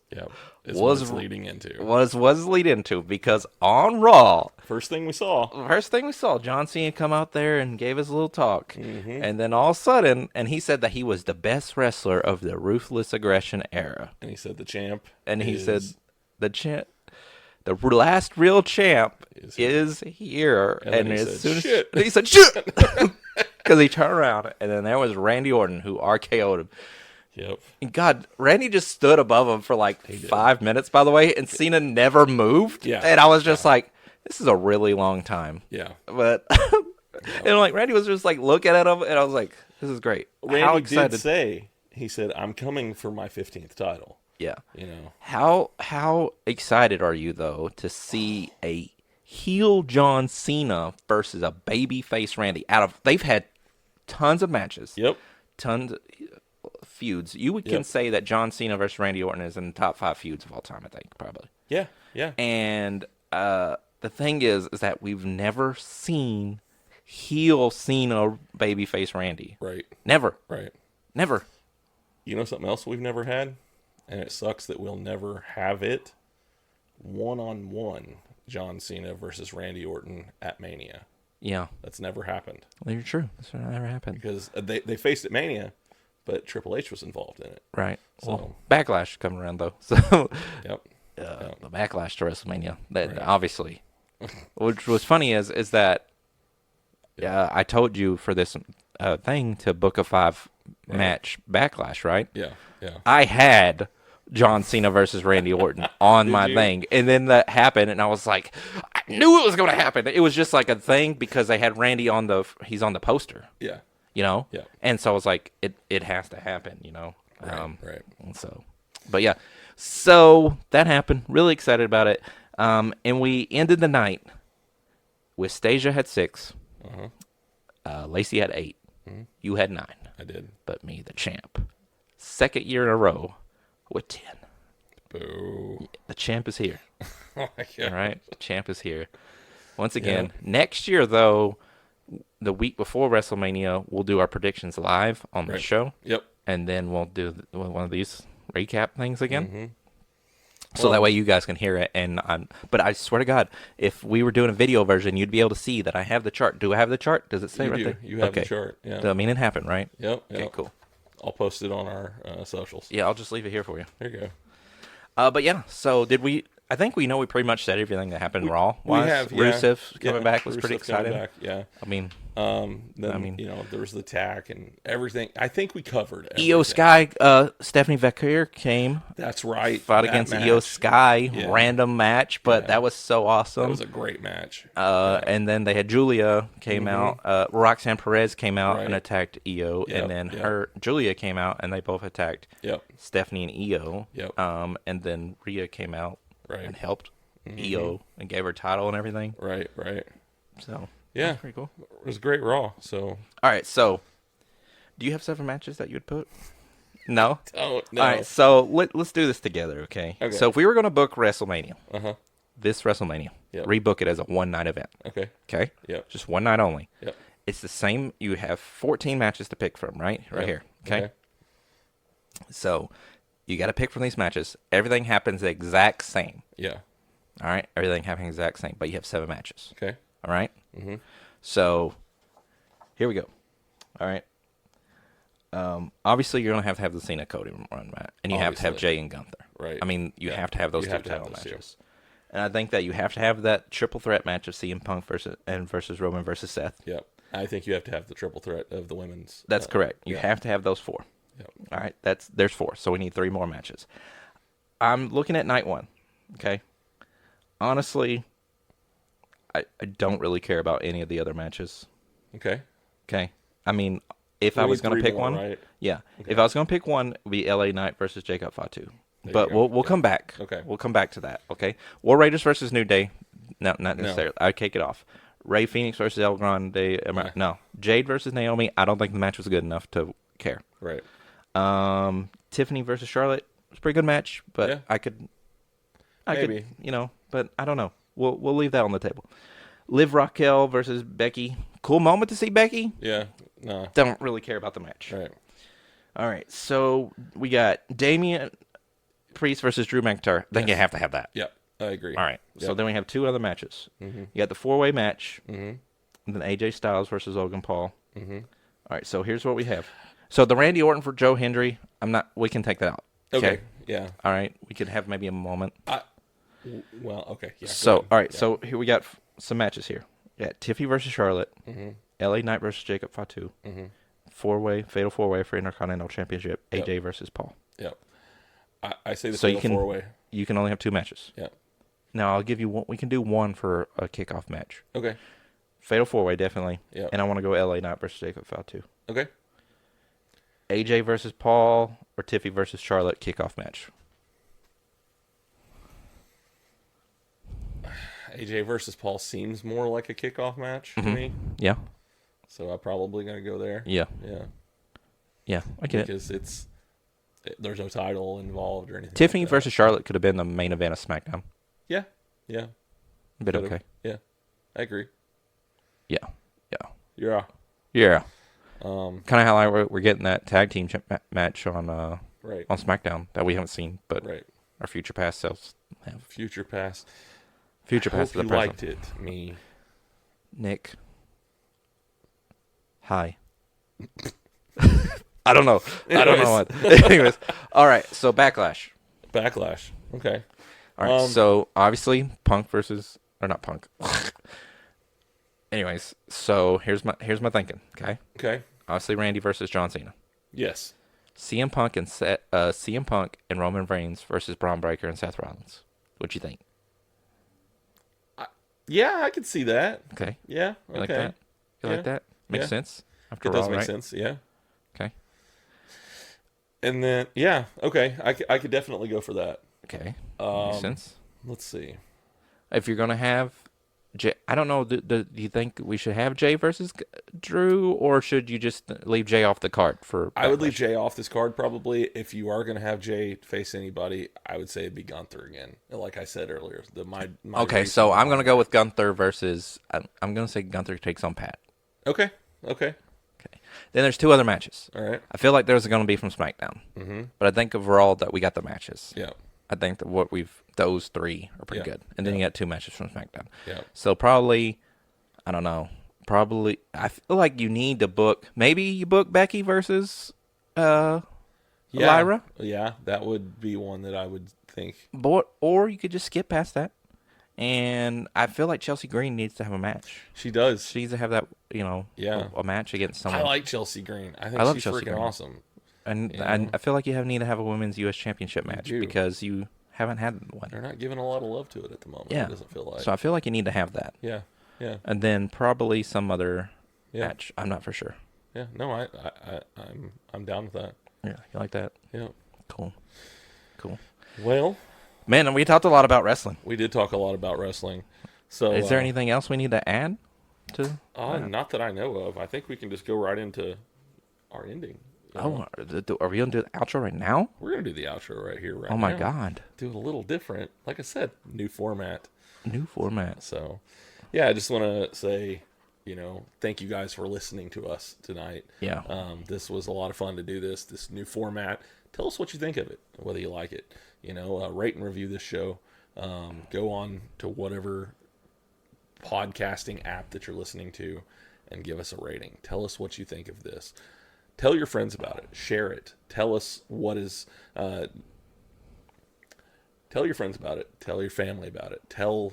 was leading into. Was lead into, because on Raw, first thing we saw, John Cena come out there and gave his little talk, and then all of a sudden, and he said that he was the best wrestler of the Ruthless Aggression era, and he said the champ, he said the last real champ is here, and as soon as he said shit, because he turned around, and then there was Randy Orton, who RKO'd him. Yep. And God, Randy just stood above him for like 5 minutes, by the way, and Cena never moved. Yeah. And I was just like, this is a really long time. Yeah. But, and like, Randy was just like looking at him, and I was like, this is great. Randy did say, he said, I'm coming for my 15th title. Yeah. How excited are you, though, to see a heel John Cena versus a babyface Randy? They've had tons of matches. Yep. Tons of feuds. You can say that John Cena versus Randy Orton is in the top 5 feuds of all time, I think, probably. Yeah. And the thing is that we've never seen heel Cena babyface Randy. Right. Never. Right. Never. You know something else we've never had? And it sucks that we'll never have it? One-on-one John Cena versus Randy Orton at Mania. Yeah. That's never happened. Well, you're true. That's never happened. Because they faced at Mania, but Triple H was involved in it. Right. So, well, Backlash coming around, though. So the Backlash to WrestleMania. That obviously. Which was funny is that I told you for this thing to book a 5-match Backlash, right? Yeah. I had John Cena versus Randy Orton on my thing, and then that happened, and I was like, I knew it was going to happen. It was just like a thing because they had Randy he's on the poster. Yeah. Yeah. And so I was like, it has to happen, Right. And so, but yeah, so that happened. Really excited about it. And we ended the night with Stasha had 6. Lacey had 8. You had 9. I did. But me, the champ, 2nd year in a row with 10. Boo. The champ is here. Oh my God. All right. The champ is here. Once again, next year, though, the week before WrestleMania, we'll do our predictions live on the show. Yep. And then we'll do one of these recap things again. So that way you guys can hear it. But I swear to God, if we were doing a video version, you'd be able to see that I have the chart. Do I have the chart? Does it say right there? You have the chart. Yeah. I mean, it happened, right? Yep. Okay, cool. I'll post it on our socials. Yeah, I'll just leave it here for you. There you go. But yeah, so I think we pretty much said everything that happened Raw. We have, Rusev coming back was Rusev pretty exciting. Back, yeah. I mean, there was the tack and everything. I think we covered everything. Io Sky, Stephanie Vaquer came. That's right. Fought against Io Sky, random match, but that was so awesome. That was a great match. And then they had Julia came out. Roxanne Perez came out and attacked Io, and then Julia came out, and they both attacked Stephanie and Io. And then Rhea came out and helped Io and gave her title and everything. Right. So yeah, pretty cool. It was a great Raw. So all right, so do you have 7 matches that you would put? No. Oh no. All right, so let's do this together, okay? So if we were going to book WrestleMania, this WrestleMania, rebook it as a 1-night event. Okay. Yep. Just 1 night only. Yep. It's the same. You have 14 matches to pick from, right? Right here. Okay. So you got to pick from these matches. Everything happens the exact same. Yeah. All right. Everything happens the exact same, but you have 7 matches. Okay. All right. So here we go. All right. Obviously, you're going to have the Cena Cody run, Matt, and you have to have Jay and Gunther. Right. I mean, you have to have those You two have to have title those two. matches. And I think that you have to have that triple threat match of CM Punk versus Roman versus Seth. Yep. I think you have to have the triple threat of the women's. That's correct. You have to have those 4. Yep. All right. There's 4, so we need 3 more matches. I'm looking at night 1. Okay. Honestly, I don't really care about any of the other matches. Okay. Okay. I mean, if We I was need going to 3 pick more, one, right? yeah. Okay. If I was going to pick one, it would be LA Knight versus Jacob Fatu. There But you go. we'll come back. Okay. We'll come back to that. Okay. War Raiders versus New Day. No, not necessarily. I'd kick it off. Ray Phoenix versus El Grande. No. Jade versus Naomi. I don't think the match was good enough to care. Right. Tiffany versus Charlotte was a pretty good match, but Yeah. I could, Maybe. but I don't know. We'll leave that on the table. Liv Raquel versus Becky. Cool moment to see Becky. Yeah. No. Don't really care about the match. Right. All right, so we got Damian Priest versus Drew McIntyre. I think you have to have that. Yep. I agree. All right, so Yep. then we have 2 other matches. Mhm. You got the 4-way match, Mhm. and then AJ Styles versus Logan Paul. Mhm. All right, so here's what we have. So the Randy Orton for Joe Hendry, we can take that out. Okay. Yeah. All right, we could have maybe a moment. Well, okay. Yeah. So, go ahead. all right, Yeah. so here we got some matches here. We got Tiffy versus Charlotte, Mhm. LA Knight versus Jacob Fatu, Mhm. 4-way, fatal 4-way for Intercontinental Championship, Yep. AJ versus Paul. Yep. I say the So you fatal can 4-way. You can only have 2 matches. Yep. Now I'll give you one. We can do one for a kickoff match. Okay. Fatal 4-way definitely. Yep. And I want to go LA Knight versus Jacob Fatu. Okay. AJ versus Paul or Tiffy versus Charlotte kickoff match. AJ versus Paul seems more like a kickoff match to me. Yeah. So I'm probably going to go there. Yeah. Yeah. Yeah, I get it. Because there's no title involved or anything. Tiffany like that. versus Charlotte could have been the main event of SmackDown. Yeah. Yeah. But Could've. okay. Yeah. I agree. Yeah. Yeah. Yeah. Yeah. Um, Kind of how we're getting that tag team match on Right. on SmackDown that we haven't seen, but Right. our future past selves have. Future past. Future I past hope to the you present. liked it, me. Nick. Hi. I don't know. I don't know what. Anyways, all right. So Backlash. Backlash. Okay. All right. So obviously Punk versus or not Punk. Anyways, so here's my thinking. Okay. Okay. Obviously Randy versus John Cena. Yes. CM Punk and Roman Reigns versus Braun Breaker and Seth Rollins. What you think? Yeah, I could see that. Okay. Yeah. You like Okay. that? You Yeah. like that? Makes Yeah. sense. After It does all, make right? sense. Yeah. Okay. And then, yeah. Okay. I could definitely go for that. Okay. Makes sense. Let's see. If you're gonna have Jay, I don't know. Do you think we should have Jay versus Drew, or should you just leave Jay off the card for? I would Backlash? leave Jay off this card probably. If you are going to have Jay face anybody, I would say it'd be Gunther again. And like I said earlier, my Okay, reason- so I'm gonna go with Gunther versus. I'm gonna say Gunther takes on Pat. Okay. Okay. Okay. Then there's 2 other matches. All right. I feel like there's gonna be from SmackDown, but I think overall that we got the matches. Yeah. I think that those 3 are pretty Yeah. good, and then you got 2 matches from SmackDown. Yeah. So probably, I don't know. Probably, I feel like you need to book. Maybe you book Becky versus Lyra, Yeah, that would be one that I would think. or you could just skip past that. And I feel like Chelsea Green needs to have a match. She does. She needs to have that, Yeah. a match against someone. I like Chelsea Green. I think I love she's Chelsea freaking Green. awesome. And You I know? feel like you need to have a women's U.S. Championship match do. because you haven't had one. They're not giving a lot of love to it at the moment. Yeah. It doesn't feel like. So I feel like you need to have that. Yeah. Yeah. And then probably some other Yeah. match. I'm not for sure. Yeah. No, I'm down with that. Yeah, you like that? Yeah. Cool. Well, Man, we talked a lot about wrestling. we did talk a lot about wrestling. So Is there anything else we need to add to? Not that I know of. I think we can just go right into our ending. you know? Are we going to do the outro right now? We're gonna do the outro right here, right Oh, my now. God. Do it a little different. Like I said, new format. New format. So, yeah, I just want to say, thank you guys for listening to us tonight. Yeah. This was a lot of fun to do this new format. Tell us what you think of it, whether you like it. Rate and review this show. Go on to whatever podcasting app that you're listening to and give us a rating. Tell us what you think of this. Tell your friends about it. Share it. Tell us what is... tell your friends about it. Tell your family about it. Tell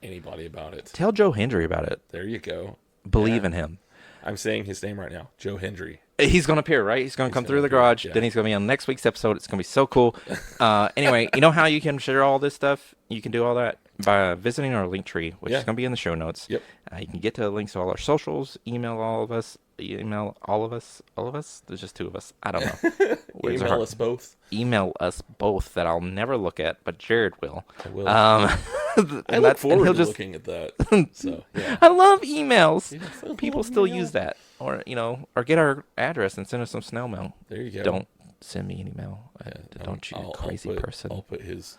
anybody about it. Tell Joe Hendry about it. There you go. Believe in him. I'm saying his name right now. Joe Hendry. He's going to appear, right? He's going to come through the garage. Yeah. Then he's going to be on next week's episode. It's going to be so cool. Anyway, you know how you can share all this stuff? You can do all that by visiting our link tree, which is going to be in the show notes. Yep. You can get to links to all our socials, email all of us. There's just two of us. I don't know. Email us both. Email us both that I'll never look at, but Jared will. I will. I look forward to looking at that. So, yeah. I love emails. Yeah, People still use that. Or, or get our address and send us some snail mail. There you go. Don't send me any mail. Don't you, crazy person. I'll put his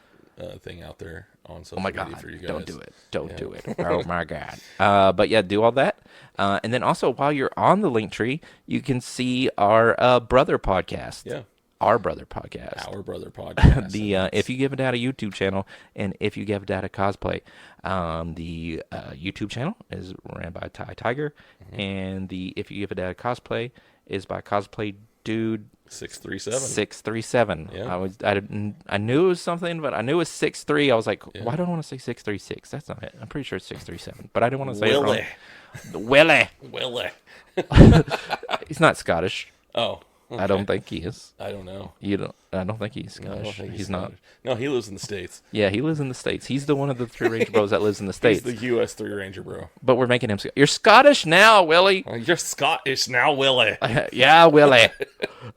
thing out there on social media for you guys. Don't do it. Don't do it. Oh, my God. But, yeah, do all that. And then also, while you're on the link tree, you can see our brother podcast. Yeah. Our brother podcast. Our brother podcast. The If You Give a Dad a YouTube channel and If You Give a Dad a Cosplay. The YouTube channel is ran by Ty Tiger, and the If You Give a Dad a Cosplay is by Cosplay Dude 637. Yeah. I knew it was something, but I knew it was 6'3". I was like, why do I want to say 636? That's not it. I'm pretty sure it's 637, but I didn't want to say it wrong. Willie. He's not Scottish. Oh. Okay. I don't think he is. I don't know. I don't think he's Scottish. No, I don't think he's not. No, he lives in the States. Yeah, he lives in the States. He's the one of the Three Ranger Bros that lives in the States. He's the U.S. Three Ranger Bro. But we're making him... You're Scottish now, Willie. You're Scottish now, Willie. Yeah, Willie.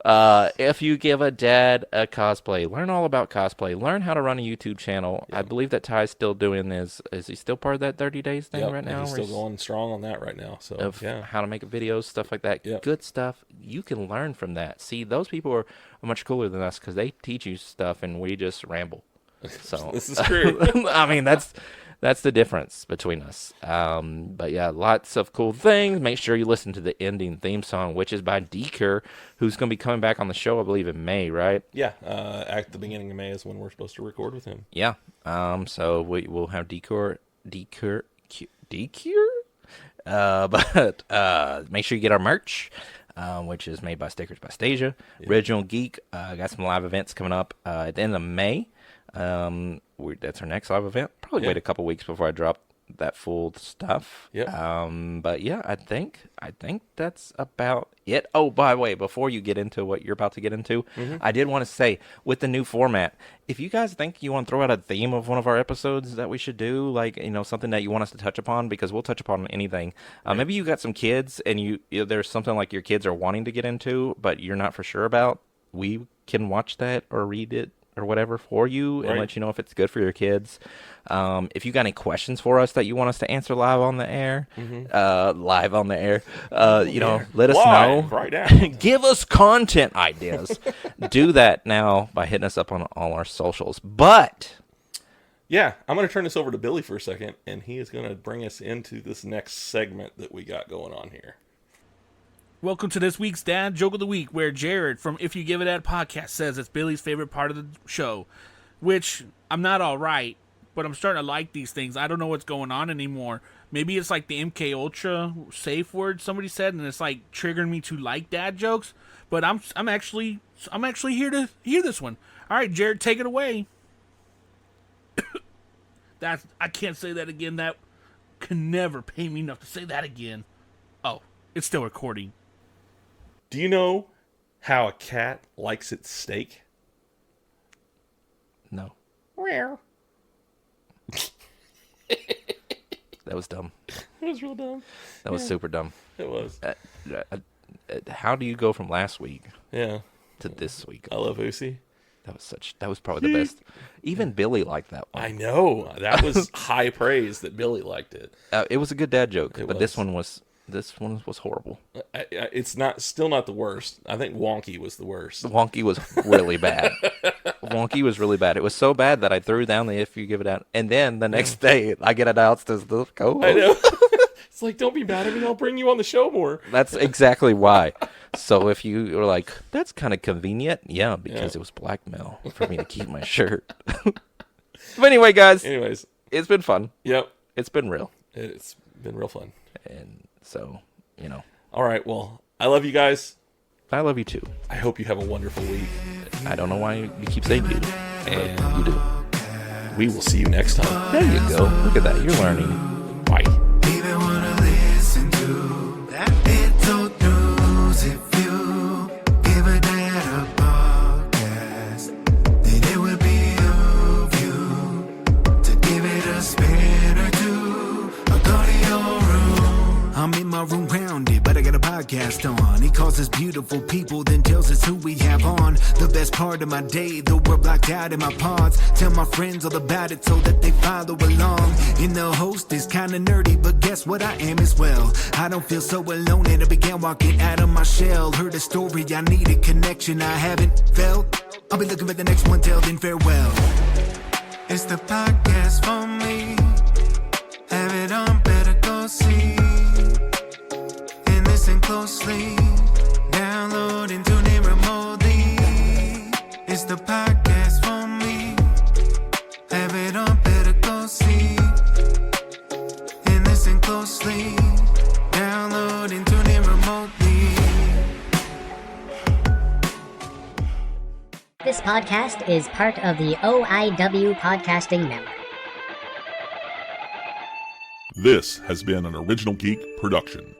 If You Give a Dad a Cosplay, learn all about cosplay. Learn how to run a YouTube channel. Yep. I believe that Ty's still doing this. Is he still part of that 30 Days thing right now? He's still going strong on that right now. So how to make videos, stuff like that. Yep. Good stuff. You can learn from that. See, those people are much cooler than us because they teach you stuff and we just ramble. So this is true. I mean, that's the difference between us. But yeah, lots of cool things. Make sure you listen to the ending theme song, which is by Geek, who's going to be coming back on the show, I believe, in May, right? Yeah, at the beginning of May is when we're supposed to record with him. Yeah. So we will have Decure. But make sure you get our merch. Which is made by Stickers by Stasha. Yeah. Original Geek. Got some live events coming up at the end of May. That's our next live event. Probably wait a couple weeks before I drop that full stuff. Yeah. But yeah, I think that's about it. Oh, by the way, before you get into what you're about to get into, I did want to say, with the new format, if you guys think you want to throw out a theme of one of our episodes that we should do, like, something that you want us to touch upon, because we'll touch upon anything. Maybe you got some kids and there's something like your kids are wanting to get into, but you're not for sure about. We can watch that or read it or whatever for you and let you know if it's good for your kids. If you got any questions for us that you want us to answer live on the air, let us know. Right now. Give us content ideas. Do that now by hitting us up on all our socials. But yeah, I'm going to turn this over to Billy for a second, and he is going to bring us into this next segment that we got going on here. Welcome to this week's Dad Joke of the Week, where Jared from If You Give a Dad podcast says it's Billy's favorite part of the show, which I'm not all right, but I'm starting to like these things. I don't know what's going on anymore. Maybe it's like the MK Ultra safe word somebody said, and it's like triggering me to like dad jokes. But I'm actually here to hear this one. All right, Jared, take it away. I can't say that again. That can never pay me enough to say that again. Oh, it's still recording. Do you know how a cat likes its steak? No. Rare. That was dumb. It was real dumb. That was super dumb. It was. How do you go from last week to this week? I love Uce. That was probably the best. Even Billy liked that one. I know. That was high praise that Billy liked it. It was a good dad joke, but this one was horrible. It's still not the worst. I think Wonky was the worst. Wonky was really bad. Wonky was really bad. It was so bad that I threw down the If You Give It Out, and then the next day I get announced as the co-host. I know. It's like, don't be mad at me. I'll bring you on the show more. That's exactly why. So if you were like, that's kind of convenient, because it was blackmail for me to keep my shirt. But anyway, guys. Anyways, it's been fun. Yep. it's been real. It's been real fun. And so, you know. All right. Well, I love you guys. I love you too. I hope you have a wonderful week. I don't know why you keep saying you, and you do. We will see you next time. There you go. Look at that. You're learning. Bye. Even wanna listen to that little news. If you give a dad a podcast, then it would be of you to give it a spin or two. Or go to your room. I'm in my room grounded, but I got a podcast on. He calls us beautiful people, then tells us who we have on. The best part of my day, though we're blocked out in my pods. Tell my friends all about it so that they follow along. And the host is kinda nerdy, but guess what I am as well. I don't feel so alone and I began walking out of my shell. Heard a story, I need a connection I haven't felt. I'll be looking for the next one, till then farewell. It's the podcast for me. Have it on, better go see. And listen closely. Download and tune in remotely. It's the podcast for me. Have it on, better go see. And listen closely. Download and tune in remotely. This podcast is part of the OIW Podcasting Network. This has been an Original Geek production.